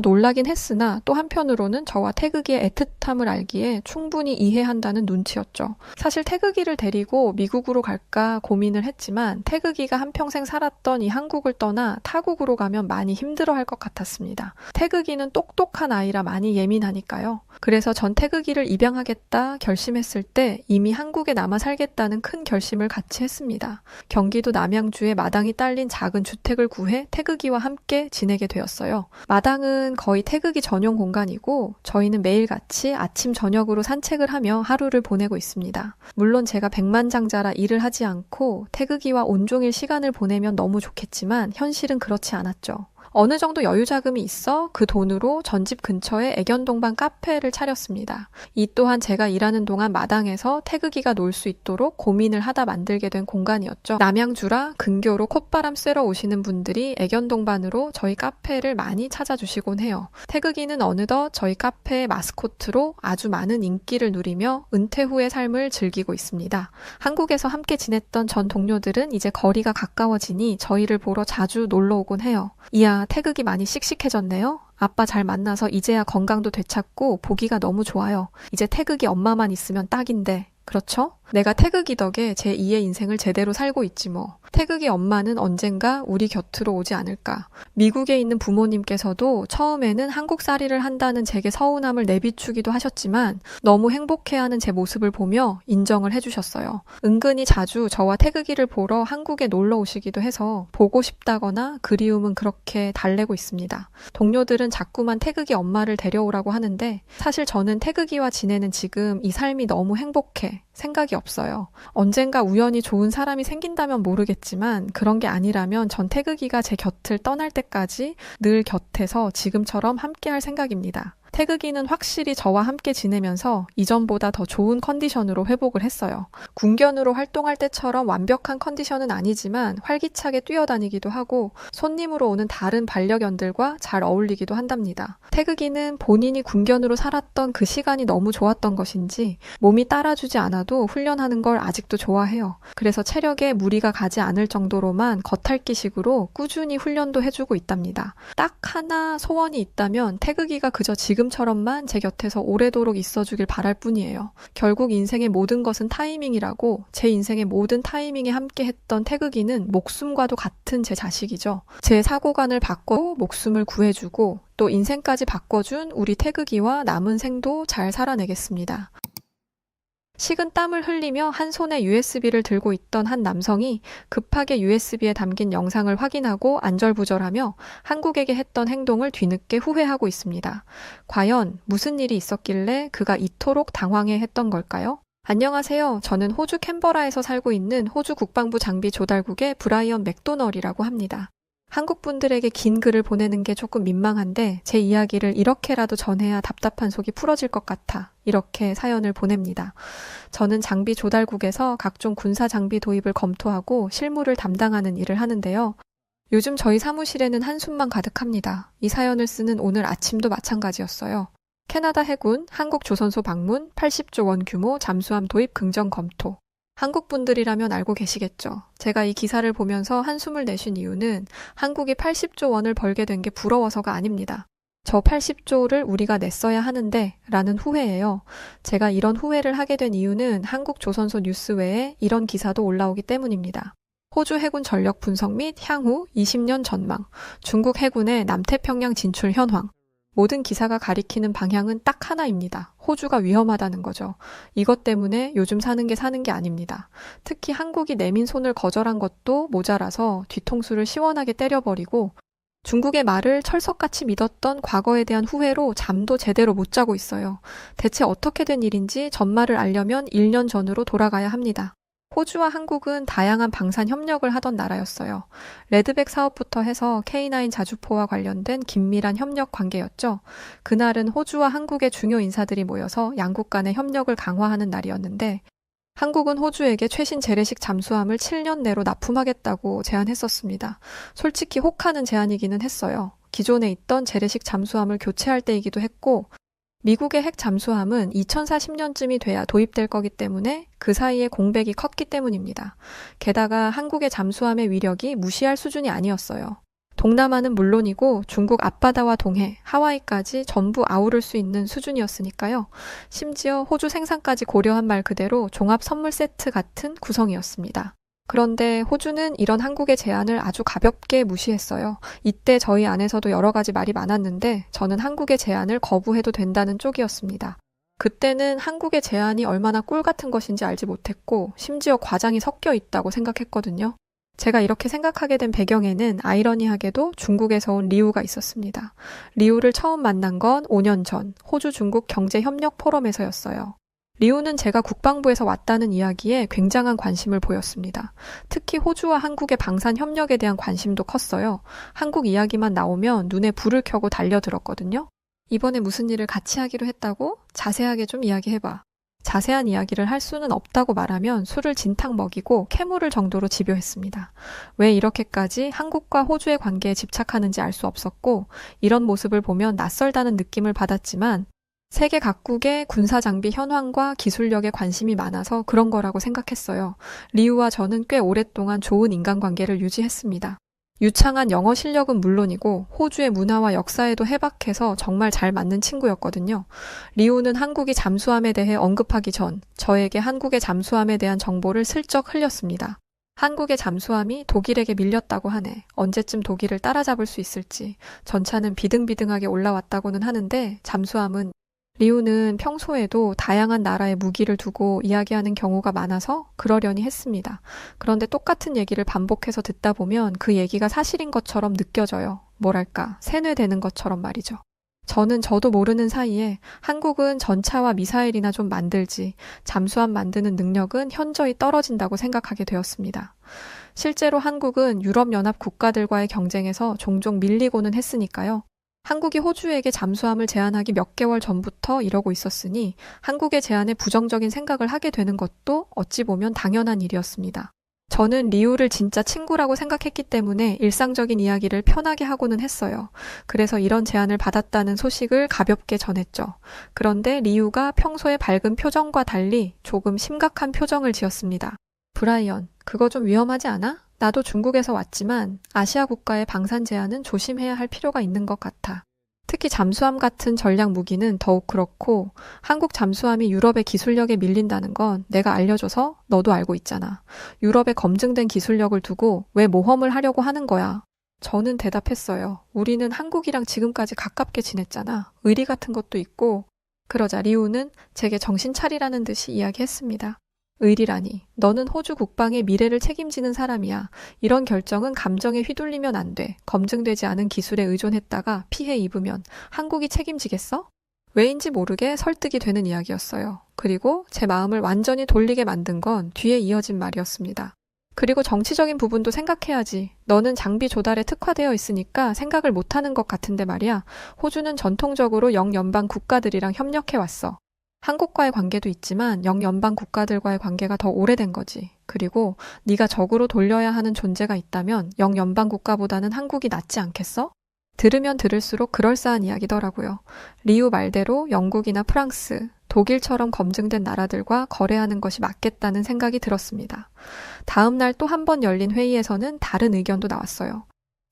놀라긴 했으나 또 한편으로는 저와 태극이의 애틋함을 알기에 충분히 이해한다는 눈치였죠. 사실 태극이를 데리고 미국으로 갈까 고민을 했지만 태극이가 한평생 살았던 이 한국을 떠나 타국으로 가면 많이 힘들어할 것 같았습니다. 태극이는 똑똑한 아이라 많이 예민하니까요. 그래서 전 태극이를 입양하겠다 결심했을 때 이미 한국에 남아 살겠다는 큰 결심을 같이 했습니다. 경기도 남양주에 마당이 딸린 작은 주택을 구해 태극이와 함께 지내게 되었어요. 마당은 거의 태극이 전용 공간이고 저희는 매일같이 아침 저녁으로 산책을 하며 하루를 보내고 있습니다. 물론 제가 백만장자라 일을 하지 않고 태극이와 온종일 시간을 보내면 너무 좋겠지만 현실은 그렇지 않았죠. 어느 정도 여유 자금이 있어 그 돈으로 전집 근처에 애견동반 카페를 차렸습니다. 이 또한 제가 일하는 동안 마당에서 태극이가 놀 수 있도록 고민을 하다 만들게 된 공간이었죠. 남양주라 근교로 콧바람 쐬러 오시는 분들이 애견동반으로 저희 카페를 많이 찾아주시곤 해요. 태극이는 어느덧 저희 카페의 마스코트로 아주 많은 인기를 누리며 은퇴 후의 삶을 즐기고 있습니다. 한국에서 함께 지냈던 전 동료들은 이제 거리가 가까워지니 저희를 보러 자주 놀러 오곤 해요. 이야, 태극이 많이 씩씩해졌네요. 아빠 잘 만나서 이제야 건강도 되찾고 보기가 너무 좋아요. 이제 태극이 엄마만 있으면 딱인데. 그렇죠? 내가 태극이 덕에 제 2의 인생을 제대로 살고 있지 뭐. 태극이 엄마는 언젠가 우리 곁으로 오지 않을까. 미국에 있는 부모님께서도 처음에는 한국살이를 한다는 제게 서운함을 내비추기도 하셨지만 너무 행복해하는 제 모습을 보며 인정을 해주셨어요. 은근히 자주 저와 태극이를 보러 한국에 놀러 오시기도 해서 보고 싶다거나 그리움은 그렇게 달래고 있습니다. 동료들은 자꾸만 태극이 엄마를 데려오라고 하는데 사실 저는 태극이와 지내는 지금 이 삶이 너무 행복해. 생각이 없어요. 언젠가 우연히 좋은 사람이 생긴다면 모르겠지만 그런 게 아니라면 전 태극이가 제 곁을 떠날 때까지 늘 곁에서 지금처럼 함께할 생각입니다. 태극이는 확실히 저와 함께 지내면서 이전보다 더 좋은 컨디션으로 회복을 했어요. 군견으로 활동할 때처럼 완벽한 컨디션은 아니지만 활기차게 뛰어다니기도 하고 손님으로 오는 다른 반려견들과 잘 어울리기도 한답니다. 태극이는 본인이 군견으로 살았던 그 시간이 너무 좋았던 것인지 몸이 따라주지 않아도 훈련하는 걸 아직도 좋아해요. 그래서 체력에 무리가 가지 않을 정도로만 겉핥기식으로 꾸준히 훈련도 해주고 있답니다. 딱 하나 소원이 있다면 태극이가 그저 지금처럼만 제 곁에서 오래도록 있어주길 바랄 뿐이에요. 결국 인생의 모든 것은 타이밍이라고 제 인생의 모든 타이밍에 함께 했던 태극이는 목숨과도 같은 제 자식이죠. 제 사고관을 바꿔 목숨을 구해주고 또 인생까지 바꿔준 우리 태극이와 남은 생도 잘 살아내겠습니다. 식은 땀을 흘리며 한 손에 USB를 들고 있던 한 남성이 급하게 USB에 담긴 영상을 확인하고 안절부절하며 한국에게 했던 행동을 뒤늦게 후회하고 있습니다. 과연 무슨 일이 있었길래 그가 이토록 당황해했던 걸까요? 안녕하세요. 저는 호주 캔버라에서 살고 있는 호주 국방부 장비 조달국의 브라이언 맥도널이라고 합니다. 한국 분들에게 긴 글을 보내는 게 조금 민망한데 제 이야기를 이렇게라도 전해야 답답한 속이 풀어질 것 같아 이렇게 사연을 보냅니다. 저는 장비 조달국에서 각종 군사 장비 도입을 검토하고 실무를 담당하는 일을 하는데요. 요즘 저희 사무실에는 한숨만 가득합니다. 이 사연을 쓰는 오늘 아침도 마찬가지였어요. 캐나다 해군 한국 조선소 방문 80조 원 규모 잠수함 도입 긍정 검토. 한국 분들이라면 알고 계시겠죠. 제가 이 기사를 보면서 한숨을 내쉰 이유는 한국이 80조 원을 벌게 된 게 부러워서가 아닙니다. 저 80조를 우리가 냈어야 하는데 라는 후회예요. 제가 이런 후회를 하게 된 이유는 한국 조선소 뉴스 외에 이런 기사도 올라오기 때문입니다. 호주 해군 전력 분석 및 향후 20년 전망, 중국 해군의 남태평양 진출 현황. 모든 기사가 가리키는 방향은 딱 하나입니다. 호주가 위험하다는 거죠. 이것 때문에 요즘 사는 게 아닙니다. 특히 한국이 내민 손을 거절한 것도 모자라서 뒤통수를 시원하게 때려버리고 중국의 말을 철석같이 믿었던 과거에 대한 후회로 잠도 제대로 못 자고 있어요. 대체 어떻게 된 일인지 전말을 알려면 1년 전으로 돌아가야 합니다. 호주와 한국은 다양한 방산 협력을 하던 나라였어요. 레드백 사업부터 해서 K9 자주포와 관련된 긴밀한 협력 관계였죠. 그날은 호주와 한국의 중요 인사들이 모여서 양국 간의 협력을 강화하는 날이었는데 한국은 호주에게 최신 재래식 잠수함을 7년 내로 납품하겠다고 제안했었습니다. 솔직히 혹하는 제안이기는 했어요. 기존에 있던 재래식 잠수함을 교체할 때이기도 했고 미국의 핵 잠수함은 2040년쯤이 돼야 도입될 거기 때문에 그 사이에 공백이 컸기 때문입니다. 게다가 한국의 잠수함의 위력이 무시할 수준이 아니었어요. 동남아는 물론이고 중국 앞바다와 동해, 하와이까지 전부 아우를 수 있는 수준이었으니까요. 심지어 호주 생산까지 고려한 말 그대로 종합 선물 세트 같은 구성이었습니다. 그런데 호주는 이런 한국의 제안을 아주 가볍게 무시했어요. 이때 저희 안에서도 여러 가지 말이 많았는데 저는 한국의 제안을 거부해도 된다는 쪽이었습니다. 그때는 한국의 제안이 얼마나 꿀 같은 것인지 알지 못했고 심지어 과장이 섞여 있다고 생각했거든요. 제가 이렇게 생각하게 된 배경에는 아이러니하게도 중국에서 온 리우가 있었습니다. 리우를 처음 만난 건 5년 전 호주 중국 경제협력 포럼에서였어요. 리우는 제가 국방부에서 왔다는 이야기에 굉장한 관심을 보였습니다. 특히 호주와 한국의 방산 협력에 대한 관심도 컸어요. 한국 이야기만 나오면 눈에 불을 켜고 달려들었거든요. 이번에 무슨 일을 같이 하기로 했다고? 자세하게 좀 이야기해봐. 자세한 이야기를 할 수는 없다고 말하면 술을 진탕 먹이고 캐물을 정도로 집요했습니다. 왜 이렇게까지 한국과 호주의 관계에 집착하는지 알 수 없었고, 이런 모습을 보면 낯설다는 느낌을 받았지만 세계 각국의 군사 장비 현황과 기술력에 관심이 많아서 그런 거라고 생각했어요. 리우와 저는 꽤 오랫동안 좋은 인간관계를 유지했습니다. 유창한 영어 실력은 물론이고 호주의 문화와 역사에도 해박해서 정말 잘 맞는 친구였거든요. 리우는 한국이 잠수함에 대해 언급하기 전 저에게 한국의 잠수함에 대한 정보를 슬쩍 흘렸습니다. 한국의 잠수함이 독일에게 밀렸다고 하네. 언제쯤 독일을 따라잡을 수 있을지. 전차는 비등비등하게 올라왔다고는 하는데 잠수함은 리우는 평소에도 다양한 나라의 무기를 두고 이야기하는 경우가 많아서 그러려니 했습니다. 그런데 똑같은 얘기를 반복해서 듣다 보면 그 얘기가 사실인 것처럼 느껴져요. 뭐랄까, 세뇌되는 것처럼 말이죠. 저도 모르는 사이에 한국은 전차와 미사일이나 좀 만들지 잠수함 만드는 능력은 현저히 떨어진다고 생각하게 되었습니다. 실제로 한국은 유럽연합 국가들과의 경쟁에서 종종 밀리고는 했으니까요. 한국이 호주에게 잠수함을 제안하기 몇 개월 전부터 이러고 있었으니 한국의 제안에 부정적인 생각을 하게 되는 것도 어찌 보면 당연한 일이었습니다. 저는 리우를 진짜 친구라고 생각했기 때문에 일상적인 이야기를 편하게 하고는 했어요. 그래서 이런 제안을 받았다는 소식을 가볍게 전했죠. 그런데 리우가 평소의 밝은 표정과 달리 조금 심각한 표정을 지었습니다. 브라이언, 그거 좀 위험하지 않아? 나도 중국에서 왔지만 아시아 국가의 방산 제한은 조심해야 할 필요가 있는 것 같아. 특히 잠수함 같은 전략 무기는 더욱 그렇고 한국 잠수함이 유럽의 기술력에 밀린다는 건 내가 알려줘서 너도 알고 있잖아. 유럽의 검증된 기술력을 두고 왜 모험을 하려고 하는 거야? 저는 대답했어요. 우리는 한국이랑 지금까지 가깝게 지냈잖아. 의리 같은 것도 있고. 그러자 리우는 제게 정신 차리라는 듯이 이야기했습니다. 의리라니. 너는 호주 국방의 미래를 책임지는 사람이야. 이런 결정은 감정에 휘둘리면 안 돼. 검증되지 않은 기술에 의존했다가 피해 입으면 한국이 책임지겠어? 왜인지 모르게 설득이 되는 이야기였어요. 그리고 제 마음을 완전히 돌리게 만든 건 뒤에 이어진 말이었습니다. 그리고 정치적인 부분도 생각해야지. 너는 장비 조달에 특화되어 있으니까 생각을 못하는 것 같은데 말이야. 호주는 전통적으로 영연방 국가들이랑 협력해왔어. 한국과의 관계도 있지만 영연방 국가들과의 관계가 더 오래된 거지. 그리고 네가 적으로 돌려야 하는 존재가 있다면 영연방 국가보다는 한국이 낫지 않겠어? 들으면 들을수록 그럴싸한 이야기더라고요. 리우 말대로 영국이나 프랑스, 독일처럼 검증된 나라들과 거래하는 것이 맞겠다는 생각이 들었습니다. 다음 날 또 한 번 열린 회의에서는 다른 의견도 나왔어요.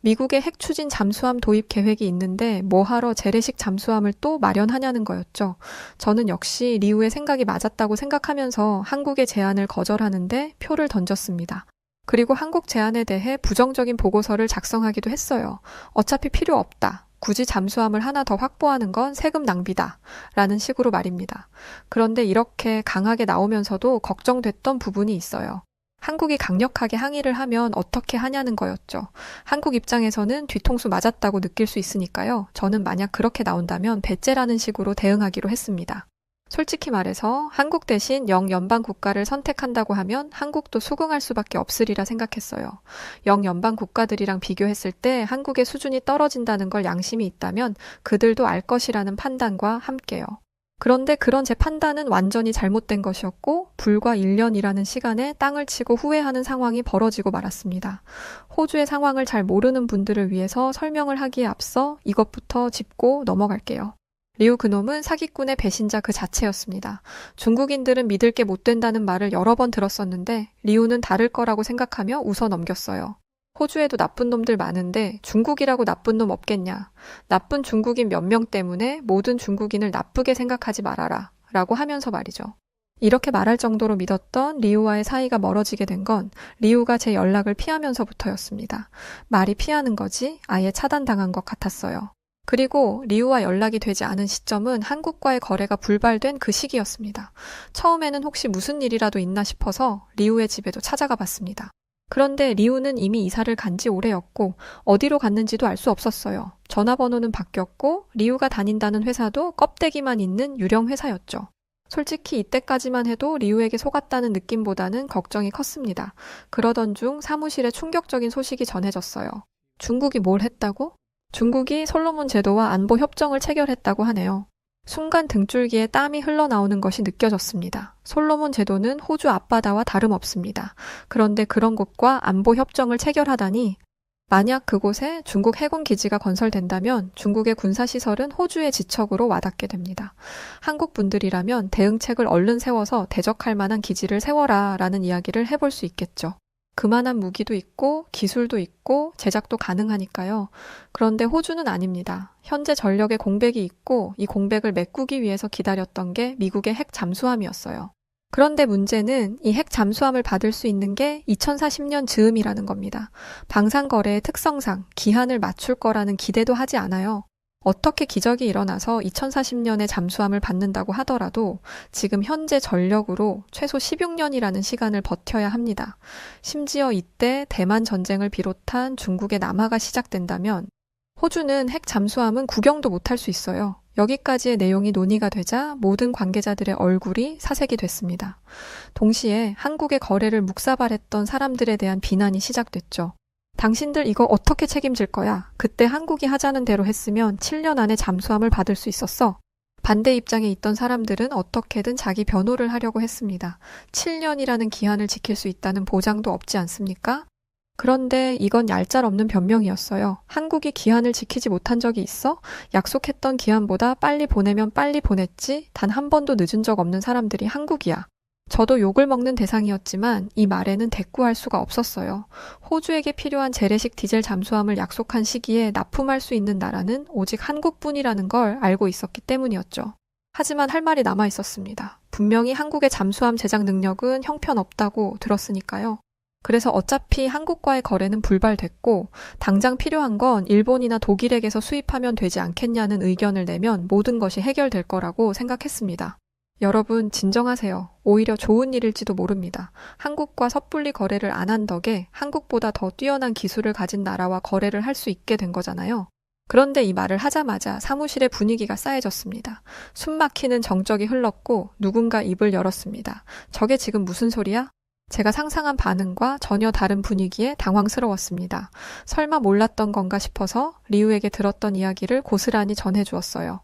미국의 핵 추진 잠수함 도입 계획이 있는데 뭐하러 재래식 잠수함을 또 마련하냐는 거였죠. 저는 역시 리우의 생각이 맞았다고 생각하면서 한국의 제안을 거절하는데 표를 던졌습니다. 그리고 한국 제안에 대해 부정적인 보고서를 작성하기도 했어요. 어차피 필요 없다. 굳이 잠수함을 하나 더 확보하는 건 세금 낭비다. 라는 식으로 말입니다. 그런데 이렇게 강하게 나오면서도 걱정됐던 부분이 있어요. 한국이 강력하게 항의를 하면 어떻게 하냐는 거였죠. 한국 입장에서는 뒤통수 맞았다고 느낄 수 있으니까요. 저는 만약 그렇게 나온다면 배째라는 식으로 대응하기로 했습니다. 솔직히 말해서 한국 대신 영연방 국가를 선택한다고 하면 한국도 수긍할 수밖에 없으리라 생각했어요. 영연방 국가들이랑 비교했을 때 한국의 수준이 떨어진다는 걸 양심이 있다면 그들도 알 것이라는 판단과 함께요. 그런데 그런 제 판단은 완전히 잘못된 것이었고 불과 1년이라는 시간에 땅을 치고 후회하는 상황이 벌어지고 말았습니다. 호주의 상황을 잘 모르는 분들을 위해서 설명을 하기에 앞서 이것부터 짚고 넘어갈게요. 리우 그놈은 사기꾼의 배신자 그 자체였습니다. 중국인들은 믿을 게 못 된다는 말을 여러 번 들었었는데 리우는 다를 거라고 생각하며 웃어 넘겼어요. 호주에도 나쁜 놈들 많은데 중국이라고 나쁜 놈 없겠냐. 나쁜 중국인 몇 명 때문에 모든 중국인을 나쁘게 생각하지 말아라. 라고 하면서 말이죠. 이렇게 말할 정도로 믿었던 리우와의 사이가 멀어지게 된 건 리우가 제 연락을 피하면서부터였습니다. 말이 피하는 거지 아예 차단당한 것 같았어요. 그리고 리우와 연락이 되지 않은 시점은 한국과의 거래가 불발된 그 시기였습니다. 처음에는 혹시 무슨 일이라도 있나 싶어서 리우의 집에도 찾아가 봤습니다. 그런데 리우는 이미 이사를 간 지 오래였고 어디로 갔는지도 알 수 없었어요. 전화번호는 바뀌었고 리우가 다닌다는 회사도 껍데기만 있는 유령 회사였죠. 솔직히 이때까지만 해도 리우에게 속았다는 느낌보다는 걱정이 컸습니다. 그러던 중 사무실에 충격적인 소식이 전해졌어요. 중국이 뭘 했다고? 중국이 솔로몬 제도와 안보 협정을 체결했다고 하네요. 순간 등줄기에 땀이 흘러나오는 것이 느껴졌습니다. 솔로몬 제도는 호주 앞바다와 다름없습니다. 그런데 그런 곳과 안보 협정을 체결하다니, 만약 그곳에 중국 해군 기지가 건설된다면 중국의 군사시설은 호주의 지척으로 와닿게 됩니다. 한국 분들이라면 대응책을 얼른 세워서 대적할 만한 기지를 세워라 라는 이야기를 해볼 수 있겠죠. 그만한 무기도 있고 기술도 있고 제작도 가능하니까요. 그런데 호주는 아닙니다. 현재 전력에 공백이 있고 이 공백을 메꾸기 위해서 기다렸던 게 미국의 핵 잠수함이었어요. 그런데 문제는 이 핵 잠수함을 받을 수 있는 게 2040년 즈음이라는 겁니다. 방산거래의 특성상 기한을 맞출 거라는 기대도 하지 않아요. 어떻게 기적이 일어나서 2040년에 잠수함을 받는다고 하더라도 지금 현재 전력으로 최소 16년이라는 시간을 버텨야 합니다. 심지어 이때 대만 전쟁을 비롯한 중국의 남하가 시작된다면 호주는 핵 잠수함은 구경도 못할 수 있어요. 여기까지의 내용이 논의가 되자 모든 관계자들의 얼굴이 사색이 됐습니다. 동시에 한국의 거래를 묵사발했던 사람들에 대한 비난이 시작됐죠. 당신들 이거 어떻게 책임질 거야? 그때 한국이 하자는 대로 했으면 7년 안에 잠수함을 받을 수 있었어. 반대 입장에 있던 사람들은 어떻게든 자기 변호를 하려고 했습니다. 7년이라는 기한을 지킬 수 있다는 보장도 없지 않습니까? 그런데 이건 얄짤없는 변명이었어요. 한국이 기한을 지키지 못한 적이 있어? 약속했던 기한보다 빨리 보내면 빨리 보냈지? 단 한 번도 늦은 적 없는 사람들이 한국이야. 저도 욕을 먹는 대상이었지만 이 말에는 대꾸할 수가 없었어요. 호주에게 필요한 재래식 디젤 잠수함을 약속한 시기에 납품할 수 있는 나라는 오직 한국뿐이라는 걸 알고 있었기 때문이었죠. 하지만 할 말이 남아 있었습니다. 분명히 한국의 잠수함 제작 능력은 형편없다고 들었으니까요. 그래서 어차피 한국과의 거래는 불발됐고 당장 필요한 건 일본이나 독일에게서 수입하면 되지 않겠냐는 의견을 내면 모든 것이 해결될 거라고 생각했습니다. 여러분 진정하세요. 오히려 좋은 일일지도 모릅니다. 한국과 섣불리 거래를 안 한 덕에 한국보다 더 뛰어난 기술을 가진 나라와 거래를 할 수 있게 된 거잖아요. 그런데 이 말을 하자마자 사무실의 분위기가 싸해졌습니다. 숨막히는 정적이 흘렀고 누군가 입을 열었습니다. 저게 지금 무슨 소리야? 제가 상상한 반응과 전혀 다른 분위기에 당황스러웠습니다. 설마 몰랐던 건가 싶어서 리우에게 들었던 이야기를 고스란히 전해주었어요.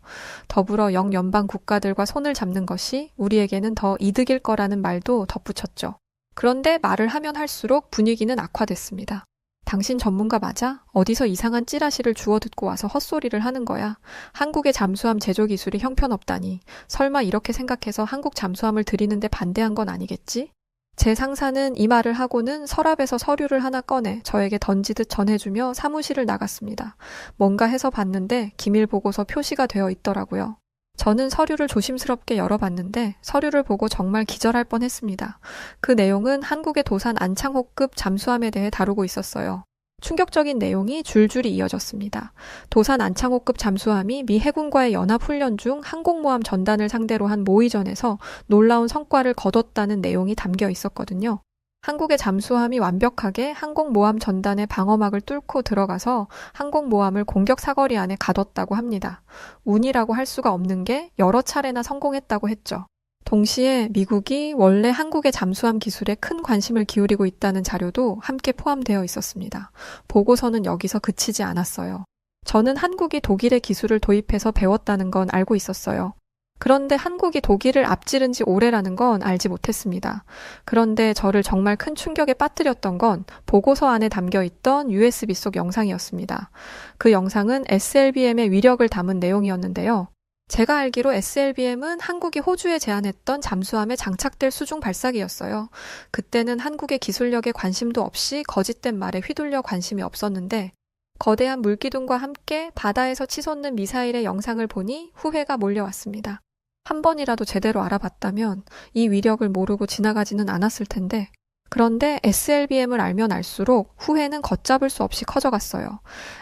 더불어 영연방 국가들과 손을 잡는 것이 우리에게는 더 이득일 거라는 말도 덧붙였죠. 그런데 말을 하면 할수록 분위기는 악화됐습니다. 당신 전문가 맞아? 어디서 이상한 찌라시를 주워 듣고 와서 헛소리를 하는 거야? 한국의 잠수함 제조 기술이 형편없다니. 설마 이렇게 생각해서 한국 잠수함을 들이는데 반대한 건 아니겠지? 제 상사는 이 말을 하고는 서랍에서 서류를 하나 꺼내 저에게 던지듯 전해주며 사무실을 나갔습니다. 뭔가 해서 봤는데 기밀 보고서 표시가 되어 있더라고요. 저는 서류를 조심스럽게 열어봤는데 서류를 보고 정말 기절할 뻔했습니다. 그 내용은 한국의 도산 안창호급 잠수함에 대해 다루고 있었어요. 충격적인 내용이 줄줄이 이어졌습니다. 도산 안창호급 잠수함이 미 해군과의 연합훈련 중 항공모함 전단을 상대로 한 모의전에서 놀라운 성과를 거뒀다는 내용이 담겨 있었거든요. 한국의 잠수함이 완벽하게 항공모함 전단의 방어막을 뚫고 들어가서 항공모함을 공격 사거리 안에 가뒀다고 합니다. 운이라고 할 수가 없는 게 여러 차례나 성공했다고 했죠. 동시에 미국이 원래 한국의 잠수함 기술에 큰 관심을 기울이고 있다는 자료도 함께 포함되어 있었습니다. 보고서는 여기서 그치지 않았어요. 저는 한국이 독일의 기술을 도입해서 배웠다는 건 알고 있었어요. 그런데 한국이 독일을 앞지른 지 오래라는 건 알지 못했습니다. 그런데 저를 정말 큰 충격에 빠뜨렸던 건 보고서 안에 담겨있던 USB 속 영상이었습니다. 그 영상은 SLBM의 위력을 담은 내용이었는데요. 제가 알기로 SLBM은 한국이 호주에 제안했던 잠수함에 장착될 수중 발사기였어요. 그때는 한국의 기술력에 관심도 없이 거짓된 말에 휘둘려 관심이 없었는데 거대한 물기둥과 함께 바다에서 치솟는 미사일의 영상을 보니 후회가 몰려왔습니다. 한 번이라도 제대로 알아봤다면 이 위력을 모르고 지나가지는 않았을 텐데 그런데 SLBM을 알면 알수록 후회는 걷잡을 수 없이 커져갔어요.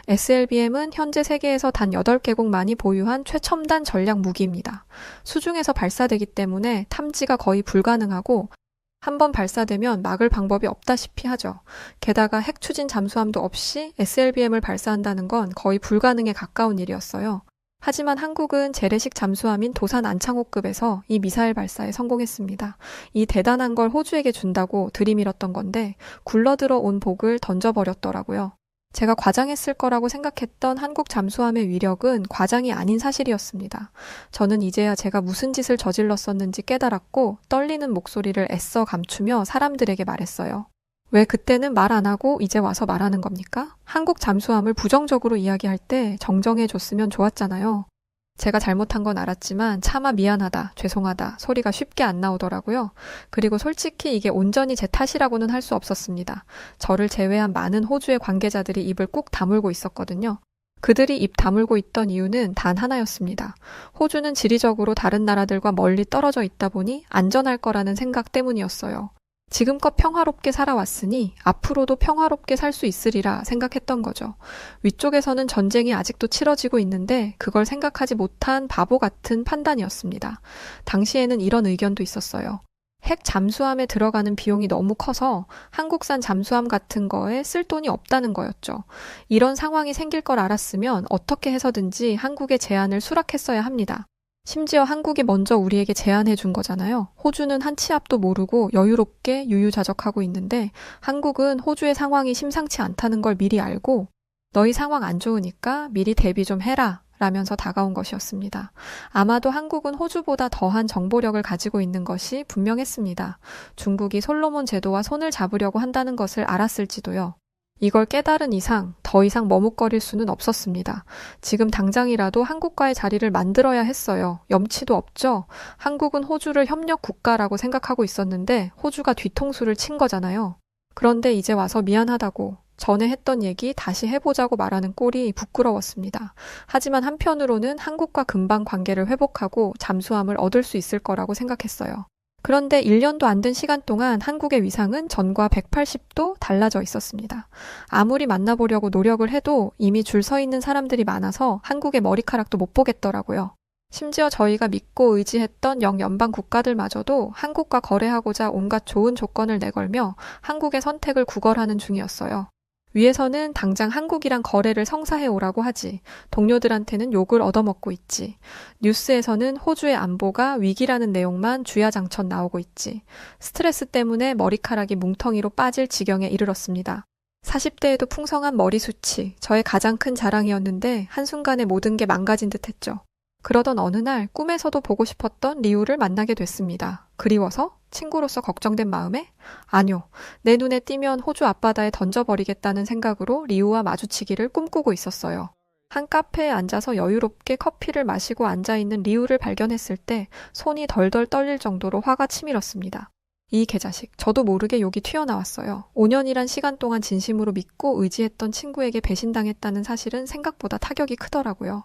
SLBM은 현재 세계에서 단 8개국만이 보유한 최첨단 전략 무기입니다. 수중에서 발사되기 때문에 탐지가 거의 불가능하고 한 번 발사되면 막을 방법이 없다시피 하죠. 게다가 핵 추진 잠수함도 없이 SLBM을 발사한다는 건 거의 불가능에 가까운 일이었어요. 하지만 한국은 재래식 잠수함인 도산 안창호급에서 이 미사일 발사에 성공했습니다. 이 대단한 걸 호주에게 준다고 들이밀었던 건데 굴러들어 온 복을 던져버렸더라고요. 제가 과장했을 거라고 생각했던 한국 잠수함의 위력은 과장이 아닌 사실이었습니다. 저는 이제야 제가 무슨 짓을 저질렀었는지 깨달았고 떨리는 목소리를 애써 감추며 사람들에게 말했어요. 왜 그때는 말 안 하고 이제 와서 말하는 겁니까? 한국 잠수함을 부정적으로 이야기할 때 정정해 줬으면 좋았잖아요. 제가 잘못한 건 알았지만 차마 미안하다, 죄송하다 소리가 쉽게 안 나오더라고요. 그리고 솔직히 이게 온전히 제 탓이라고는 할 수 없었습니다. 저를 제외한 많은 호주의 관계자들이 입을 꾹 다물고 있었거든요. 그들이 입 다물고 있던 이유는 단 하나였습니다. 호주는 지리적으로 다른 나라들과 멀리 떨어져 있다 보니 안전할 거라는 생각 때문이었어요. 지금껏 평화롭게 살아왔으니 앞으로도 평화롭게 살 수 있으리라 생각했던 거죠. 위쪽에서는 전쟁이 아직도 치러지고 있는데 그걸 생각하지 못한 바보 같은 판단이었습니다. 당시에는 이런 의견도 있었어요. 핵 잠수함에 들어가는 비용이 너무 커서 한국산 잠수함 같은 거에 쓸 돈이 없다는 거였죠. 이런 상황이 생길 걸 알았으면 어떻게 해서든지 한국의 제안을 수락했어야 합니다. 심지어 한국이 먼저 우리에게 제안해 준 거잖아요. 호주는 한 치 앞도 모르고 여유롭게 유유자적하고 있는데 한국은 호주의 상황이 심상치 않다는 걸 미리 알고 너희 상황 안 좋으니까 미리 대비 좀 해라 라면서 다가온 것이었습니다. 아마도 한국은 호주보다 더한 정보력을 가지고 있는 것이 분명했습니다. 중국이 솔로몬 제도와 손을 잡으려고 한다는 것을 알았을지도요. 이걸 깨달은 이상 더 이상 머뭇거릴 수는 없었습니다. 지금 당장이라도 한국과의 자리를 만들어야 했어요. 염치도 없죠? 한국은 호주를 협력 국가라고 생각하고 있었는데 호주가 뒤통수를 친 거잖아요. 그런데 이제 와서 미안하다고 전에 했던 얘기 다시 해보자고 말하는 꼴이 부끄러웠습니다. 하지만 한편으로는 한국과 금방 관계를 회복하고 잠수함을 얻을 수 있을 거라고 생각했어요. 그런데 1년도 안 된 시간 동안 한국의 위상은 전과 180도 달라져 있었습니다. 아무리 만나보려고 노력을 해도 이미 줄 서 있는 사람들이 많아서 한국의 머리카락도 못 보겠더라고요. 심지어 저희가 믿고 의지했던 영연방 국가들마저도 한국과 거래하고자 온갖 좋은 조건을 내걸며 한국의 선택을 구걸하는 중이었어요. 위에서는 당장 한국이랑 거래를 성사해 오라고 하지. 동료들한테는 욕을 얻어먹고 있지. 뉴스에서는 호주의 안보가 위기라는 내용만 주야장천 나오고 있지. 스트레스 때문에 머리카락이 뭉텅이로 빠질 지경에 이르렀습니다. 40대에도 풍성한 머리숱이 저의 가장 큰 자랑이었는데 한순간에 모든 게 망가진 듯 했죠. 그러던 어느 날 꿈에서도 보고 싶었던 리우를 만나게 됐습니다. 그리워서? 친구로서 걱정된 마음에? 아뇨. 내 눈에 띄면 호주 앞바다에 던져버리겠다는 생각으로 리우와 마주치기를 꿈꾸고 있었어요. 한 카페에 앉아서 여유롭게 커피를 마시고 앉아있는 리우를 발견했을 때 손이 덜덜 떨릴 정도로 화가 치밀었습니다. 이 개자식, 저도 모르게 욕이 튀어나왔어요. 5년이란 시간 동안 진심으로 믿고 의지했던 친구에게 배신당했다는 사실은 생각보다 타격이 크더라고요.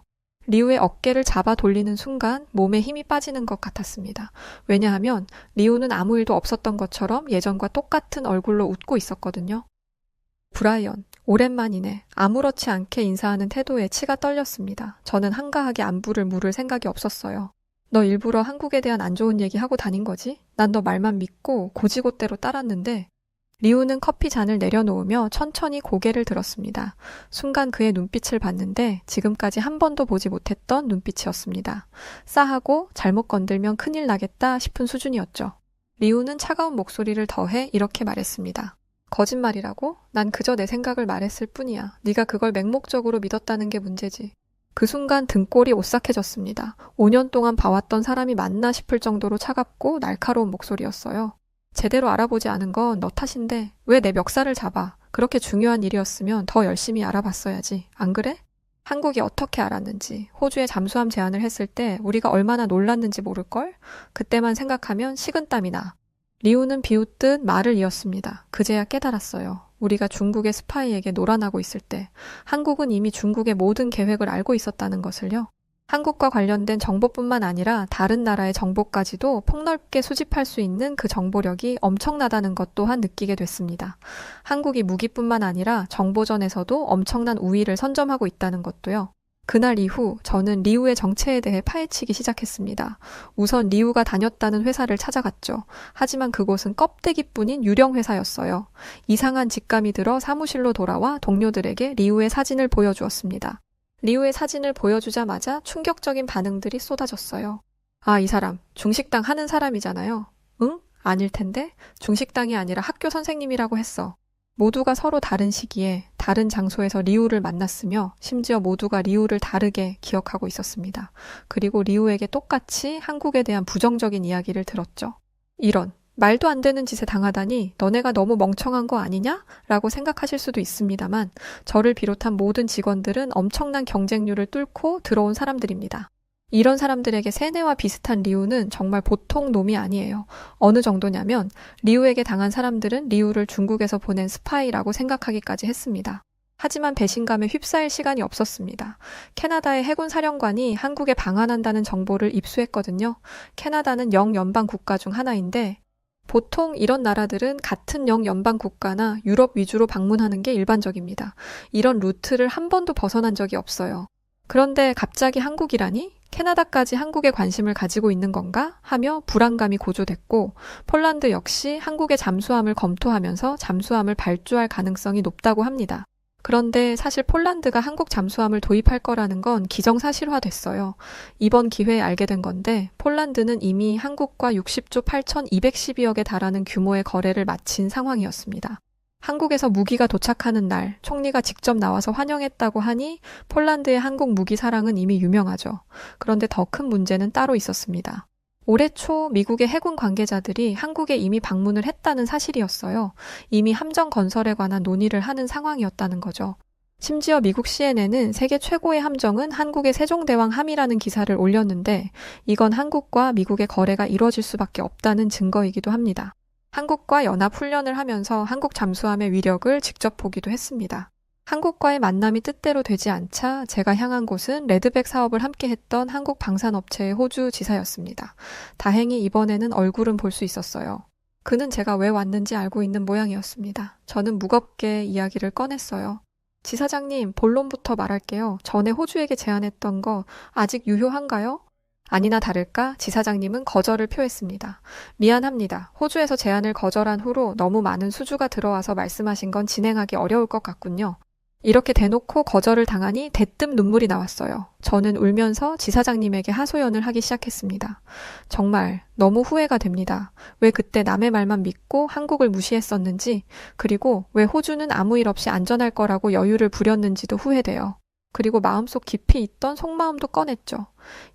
리우의 어깨를 잡아 돌리는 순간 몸에 힘이 빠지는 것 같았습니다. 왜냐하면 리우는 아무 일도 없었던 것처럼 예전과 똑같은 얼굴로 웃고 있었거든요. 브라이언, 오랜만이네. 아무렇지 않게 인사하는 태도에 치가 떨렸습니다. 저는 한가하게 안부를 물을 생각이 없었어요. 너 일부러 한국에 대한 안 좋은 얘기 하고 다닌 거지? 난 너 말만 믿고 고지고대로 따랐는데. 리우는 커피 잔을 내려놓으며 천천히 고개를 들었습니다. 순간 그의 눈빛을 봤는데 지금까지 한 번도 보지 못했던 눈빛이었습니다. 싸하고 잘못 건들면 큰일 나겠다 싶은 수준이었죠. 리우는 차가운 목소리를 더해 이렇게 말했습니다. 거짓말이라고? 난 그저 내 생각을 말했을 뿐이야. 네가 그걸 맹목적으로 믿었다는 게 문제지. 그 순간 등골이 오싹해졌습니다. 5년 동안 봐왔던 사람이 맞나 싶을 정도로 차갑고 날카로운 목소리였어요. 제대로 알아보지 않은 건 너 탓인데 왜 내 멱살을 잡아? 그렇게 중요한 일이었으면 더 열심히 알아봤어야지. 안 그래? 한국이 어떻게 알았는지, 호주에 잠수함 제안을 했을 때 우리가 얼마나 놀랐는지 모를걸? 그때만 생각하면 식은땀이 나. 리우는 비웃듯 말을 이었습니다. 그제야 깨달았어요. 우리가 중국의 스파이에게 놀아나고 있을 때 한국은 이미 중국의 모든 계획을 알고 있었다는 것을요. 한국과 관련된 정보뿐만 아니라 다른 나라의 정보까지도 폭넓게 수집할 수 있는 그 정보력이 엄청나다는 것 또한 느끼게 됐습니다. 한국이 무기뿐만 아니라 정보전에서도 엄청난 우위를 선점하고 있다는 것도요. 그날 이후 저는 리우의 정체에 대해 파헤치기 시작했습니다. 우선 리우가 다녔다는 회사를 찾아갔죠. 하지만 그곳은 껍데기뿐인 유령 회사였어요. 이상한 직감이 들어 사무실로 돌아와 동료들에게 리우의 사진을 보여주었습니다. 리우의 사진을 보여주자마자 충격적인 반응들이 쏟아졌어요. 아, 이 사람 중식당 하는 사람이잖아요. 응? 아닐 텐데? 중식당이 아니라 학교 선생님이라고 했어. 모두가 서로 다른 시기에 다른 장소에서 리우를 만났으며 심지어 모두가 리우를 다르게 기억하고 있었습니다. 그리고 리우에게 똑같이 한국에 대한 부정적인 이야기를 들었죠. 이런 말도 안 되는 짓에 당하다니 너네가 너무 멍청한 거 아니냐? 라고 생각하실 수도 있습니다만 저를 비롯한 모든 직원들은 엄청난 경쟁률을 뚫고 들어온 사람들입니다. 이런 사람들에게 세뇌와 비슷한 리우는 정말 보통 놈이 아니에요. 어느 정도냐면 리우에게 당한 사람들은 리우를 중국에서 보낸 스파이라고 생각하기까지 했습니다. 하지만 배신감에 휩싸일 시간이 없었습니다. 캐나다의 해군 사령관이 한국에 방한한다는 정보를 입수했거든요. 캐나다는 영연방 국가 중 하나인데 보통 이런 나라들은 같은 영연방 국가나 유럽 위주로 방문하는 게 일반적입니다. 이런 루트를 한 번도 벗어난 적이 없어요. 그런데 갑자기 한국이라니? 캐나다까지 한국에 관심을 가지고 있는 건가? 하며 불안감이 고조됐고 폴란드 역시 한국의 잠수함을 검토하면서 잠수함을 발주할 가능성이 높다고 합니다. 그런데 사실 폴란드가 한국 잠수함을 도입할 거라는 건 기정사실화됐어요. 이번 기회에 알게 된 건데 폴란드는 이미 한국과 60조 8,212억에 달하는 규모의 거래를 마친 상황이었습니다. 한국에서 무기가 도착하는 날 총리가 직접 나와서 환영했다고 하니 폴란드의 한국 무기 사랑은 이미 유명하죠. 그런데 더 큰 문제는 따로 있었습니다. 올해 초 미국의 해군 관계자들이 한국에 이미 방문을 했다는 사실이었어요. 이미 함정 건설에 관한 논의를 하는 상황이었다는 거죠. 심지어 미국 CNN은 세계 최고의 함정은 한국의 세종대왕 함이라는 기사를 올렸는데 이건 한국과 미국의 거래가 이루어질 수밖에 없다는 증거이기도 합니다. 한국과 연합훈련을 하면서 한국 잠수함의 위력을 직접 보기도 했습니다. 한국과의 만남이 뜻대로 되지 않자 제가 향한 곳은 레드백 사업을 함께 했던 한국 방산업체의 호주 지사였습니다. 다행히 이번에는 얼굴은 볼 수 있었어요. 그는 제가 왜 왔는지 알고 있는 모양이었습니다. 저는 무겁게 이야기를 꺼냈어요. 지사장님, 본론부터 말할게요. 전에 호주에게 제안했던 거 아직 유효한가요? 아니나 다를까 지사장님은 거절을 표했습니다. 미안합니다. 호주에서 제안을 거절한 후로 너무 많은 수주가 들어와서 말씀하신 건 진행하기 어려울 것 같군요. 이렇게 대놓고 거절을 당하니 대뜸 눈물이 나왔어요. 저는 울면서 지사장님에게 하소연을 하기 시작했습니다. 정말 너무 후회가 됩니다. 왜 그때 남의 말만 믿고 한국을 무시했었는지, 그리고 왜 호주는 아무 일 없이 안전할 거라고 여유를 부렸는지도 후회돼요. 그리고 마음속 깊이 있던 속마음도 꺼냈죠.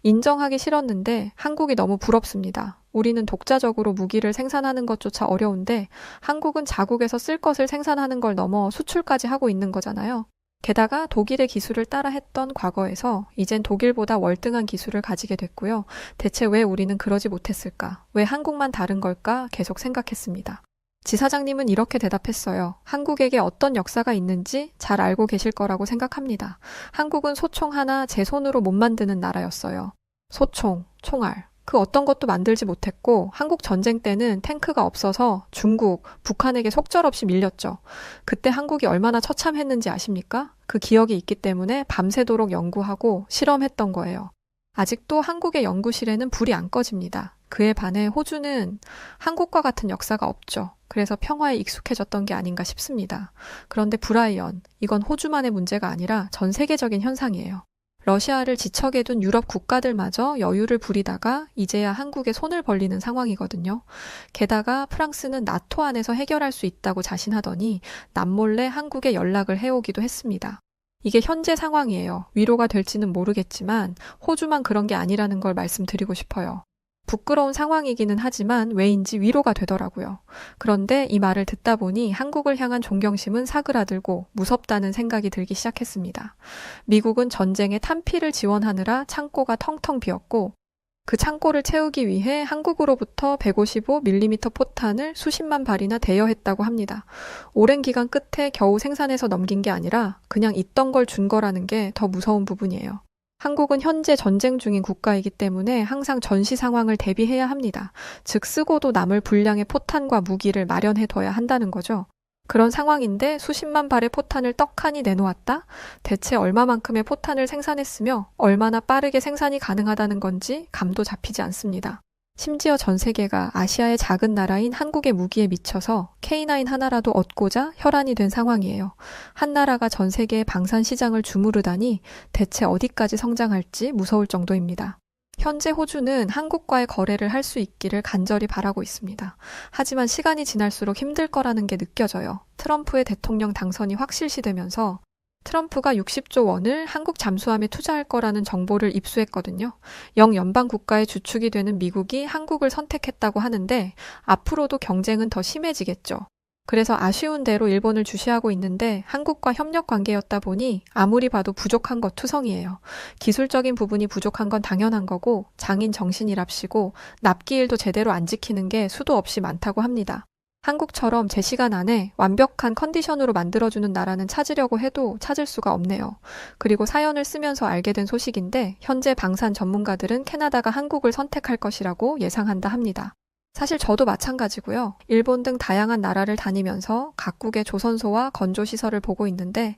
인정하기 싫었는데 한국이 너무 부럽습니다. 우리는 독자적으로 무기를 생산하는 것조차 어려운데 한국은 자국에서 쓸 것을 생산하는 걸 넘어 수출까지 하고 있는 거잖아요. 게다가 독일의 기술을 따라 했던 과거에서 이젠 독일보다 월등한 기술을 가지게 됐고요. 대체 왜 우리는 그러지 못했을까? 왜 한국만 다른 걸까? 계속 생각했습니다. 지사장님은 이렇게 대답했어요. 한국에게 어떤 역사가 있는지 잘 알고 계실 거라고 생각합니다. 한국은 소총 하나 제 손으로 못 만드는 나라였어요. 소총, 총알, 그 어떤 것도 만들지 못했고 한국 전쟁 때는 탱크가 없어서 중국, 북한에게 속절없이 밀렸죠. 그때 한국이 얼마나 처참했는지 아십니까? 그 기억이 있기 때문에 밤새도록 연구하고 실험했던 거예요. 아직도 한국의 연구실에는 불이 안 꺼집니다. 그에 반해 호주는 한국과 같은 역사가 없죠. 그래서 평화에 익숙해졌던 게 아닌가 싶습니다. 그런데 브라이언, 이건 호주만의 문제가 아니라 전 세계적인 현상이에요. 러시아를 지척에 둔 유럽 국가들마저 여유를 부리다가 이제야 한국에 손을 벌리는 상황이거든요. 게다가 프랑스는 나토 안에서 해결할 수 있다고 자신하더니 남몰래 한국에 연락을 해오기도 했습니다. 이게 현재 상황이에요. 위로가 될지는 모르겠지만 호주만 그런 게 아니라는 걸 말씀드리고 싶어요. 부끄러운 상황이기는 하지만 왜인지 위로가 되더라고요. 그런데 이 말을 듣다 보니 한국을 향한 존경심은 사그라들고 무섭다는 생각이 들기 시작했습니다. 미국은 전쟁에 탄피를 지원하느라 창고가 텅텅 비었고 그 창고를 채우기 위해 한국으로부터 155mm 포탄을 수십만 발이나 대여했다고 합니다. 오랜 기간 끝에 겨우 생산해서 넘긴 게 아니라 그냥 있던 걸 준 거라는 게 더 무서운 부분이에요. 한국은 현재 전쟁 중인 국가이기 때문에 항상 전시 상황을 대비해야 합니다. 즉 쓰고도 남을 분량의 포탄과 무기를 마련해둬야 한다는 거죠. 그런 상황인데 수십만 발의 포탄을 떡하니 내놓았다? 대체 얼마만큼의 포탄을 생산했으며 얼마나 빠르게 생산이 가능하다는 건지 감도 잡히지 않습니다. 심지어 전 세계가 아시아의 작은 나라인 한국의 무기에 미쳐서 K9 하나라도 얻고자 혈안이 된 상황이에요. 한 나라가 전 세계의 방산 시장을 주무르다니 대체 어디까지 성장할지 무서울 정도입니다. 현재 호주는 한국과의 거래를 할 수 있기를 간절히 바라고 있습니다. 하지만 시간이 지날수록 힘들 거라는 게 느껴져요. 트럼프의 대통령 당선이 확실시되면서 트럼프가 60조 원을 한국 잠수함에 투자할 거라는 정보를 입수했거든요. 영연방 국가의 주축이 되는 미국이 한국을 선택했다고 하는데 앞으로도 경쟁은 더 심해지겠죠. 그래서 아쉬운 대로 일본을 주시하고 있는데 한국과 협력 관계였다 보니 아무리 봐도 부족한 것 투성이에요. 기술적인 부분이 부족한 건 당연한 거고 장인 정신이랍시고 납기일도 제대로 안 지키는 게 수도 없이 많다고 합니다. 한국처럼 제 시간 안에 완벽한 컨디션으로 만들어주는 나라는 찾으려고 해도 찾을 수가 없네요. 그리고 사연을 쓰면서 알게 된 소식인데 현재 방산 전문가들은 캐나다가 한국을 선택할 것이라고 예상한다 합니다. 사실 저도 마찬가지고요. 일본 등 다양한 나라를 다니면서 각국의 조선소와 건조시설을 보고 있는데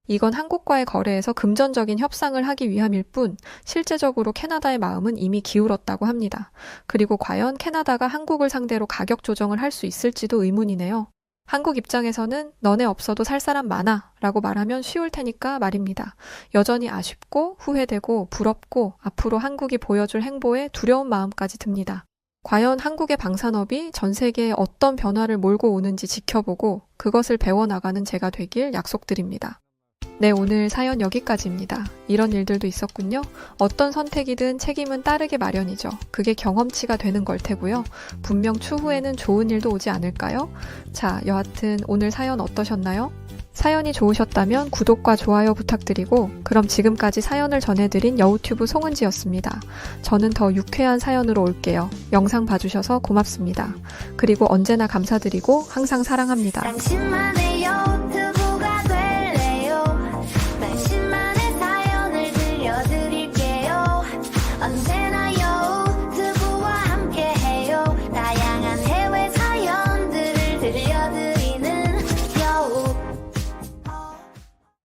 이건 한국과의 거래에서 금전적인 협상을 하기 위함일 뿐 실제적으로 캐나다의 마음은 이미 기울었다고 합니다. 그리고 과연 캐나다가 한국을 상대로 가격 조정을 할 수 있을지도 의문이네요. 한국 입장에서는 너네 없어도 살 사람 많아 라고 말하면 쉬울 테니까 말입니다. 여전히 아쉽고 후회되고 부럽고 앞으로 한국이 보여줄 행보에 두려운 마음까지 듭니다. 과연 한국의 방산업이 전 세계에 어떤 변화를 몰고 오는지 지켜보고 그것을 배워나가는 제가 되길 약속드립니다. 네, 오늘 사연 여기까지입니다. 이런 일들도 있었군요. 어떤 선택이든 책임은 따르게 마련이죠. 그게 경험치가 되는 걸 테고요. 분명 추후에는 좋은 일도 오지 않을까요? 자, 여하튼 오늘 사연 어떠셨나요? 사연이 좋으셨다면 구독과 좋아요 부탁드리고 그럼 지금까지 사연을 전해드린 여우튜브 송은지였습니다. 저는 더 유쾌한 사연으로 올게요. 영상 봐주셔서 고맙습니다. 그리고 언제나 감사드리고 항상 사랑합니다. 당신만의 여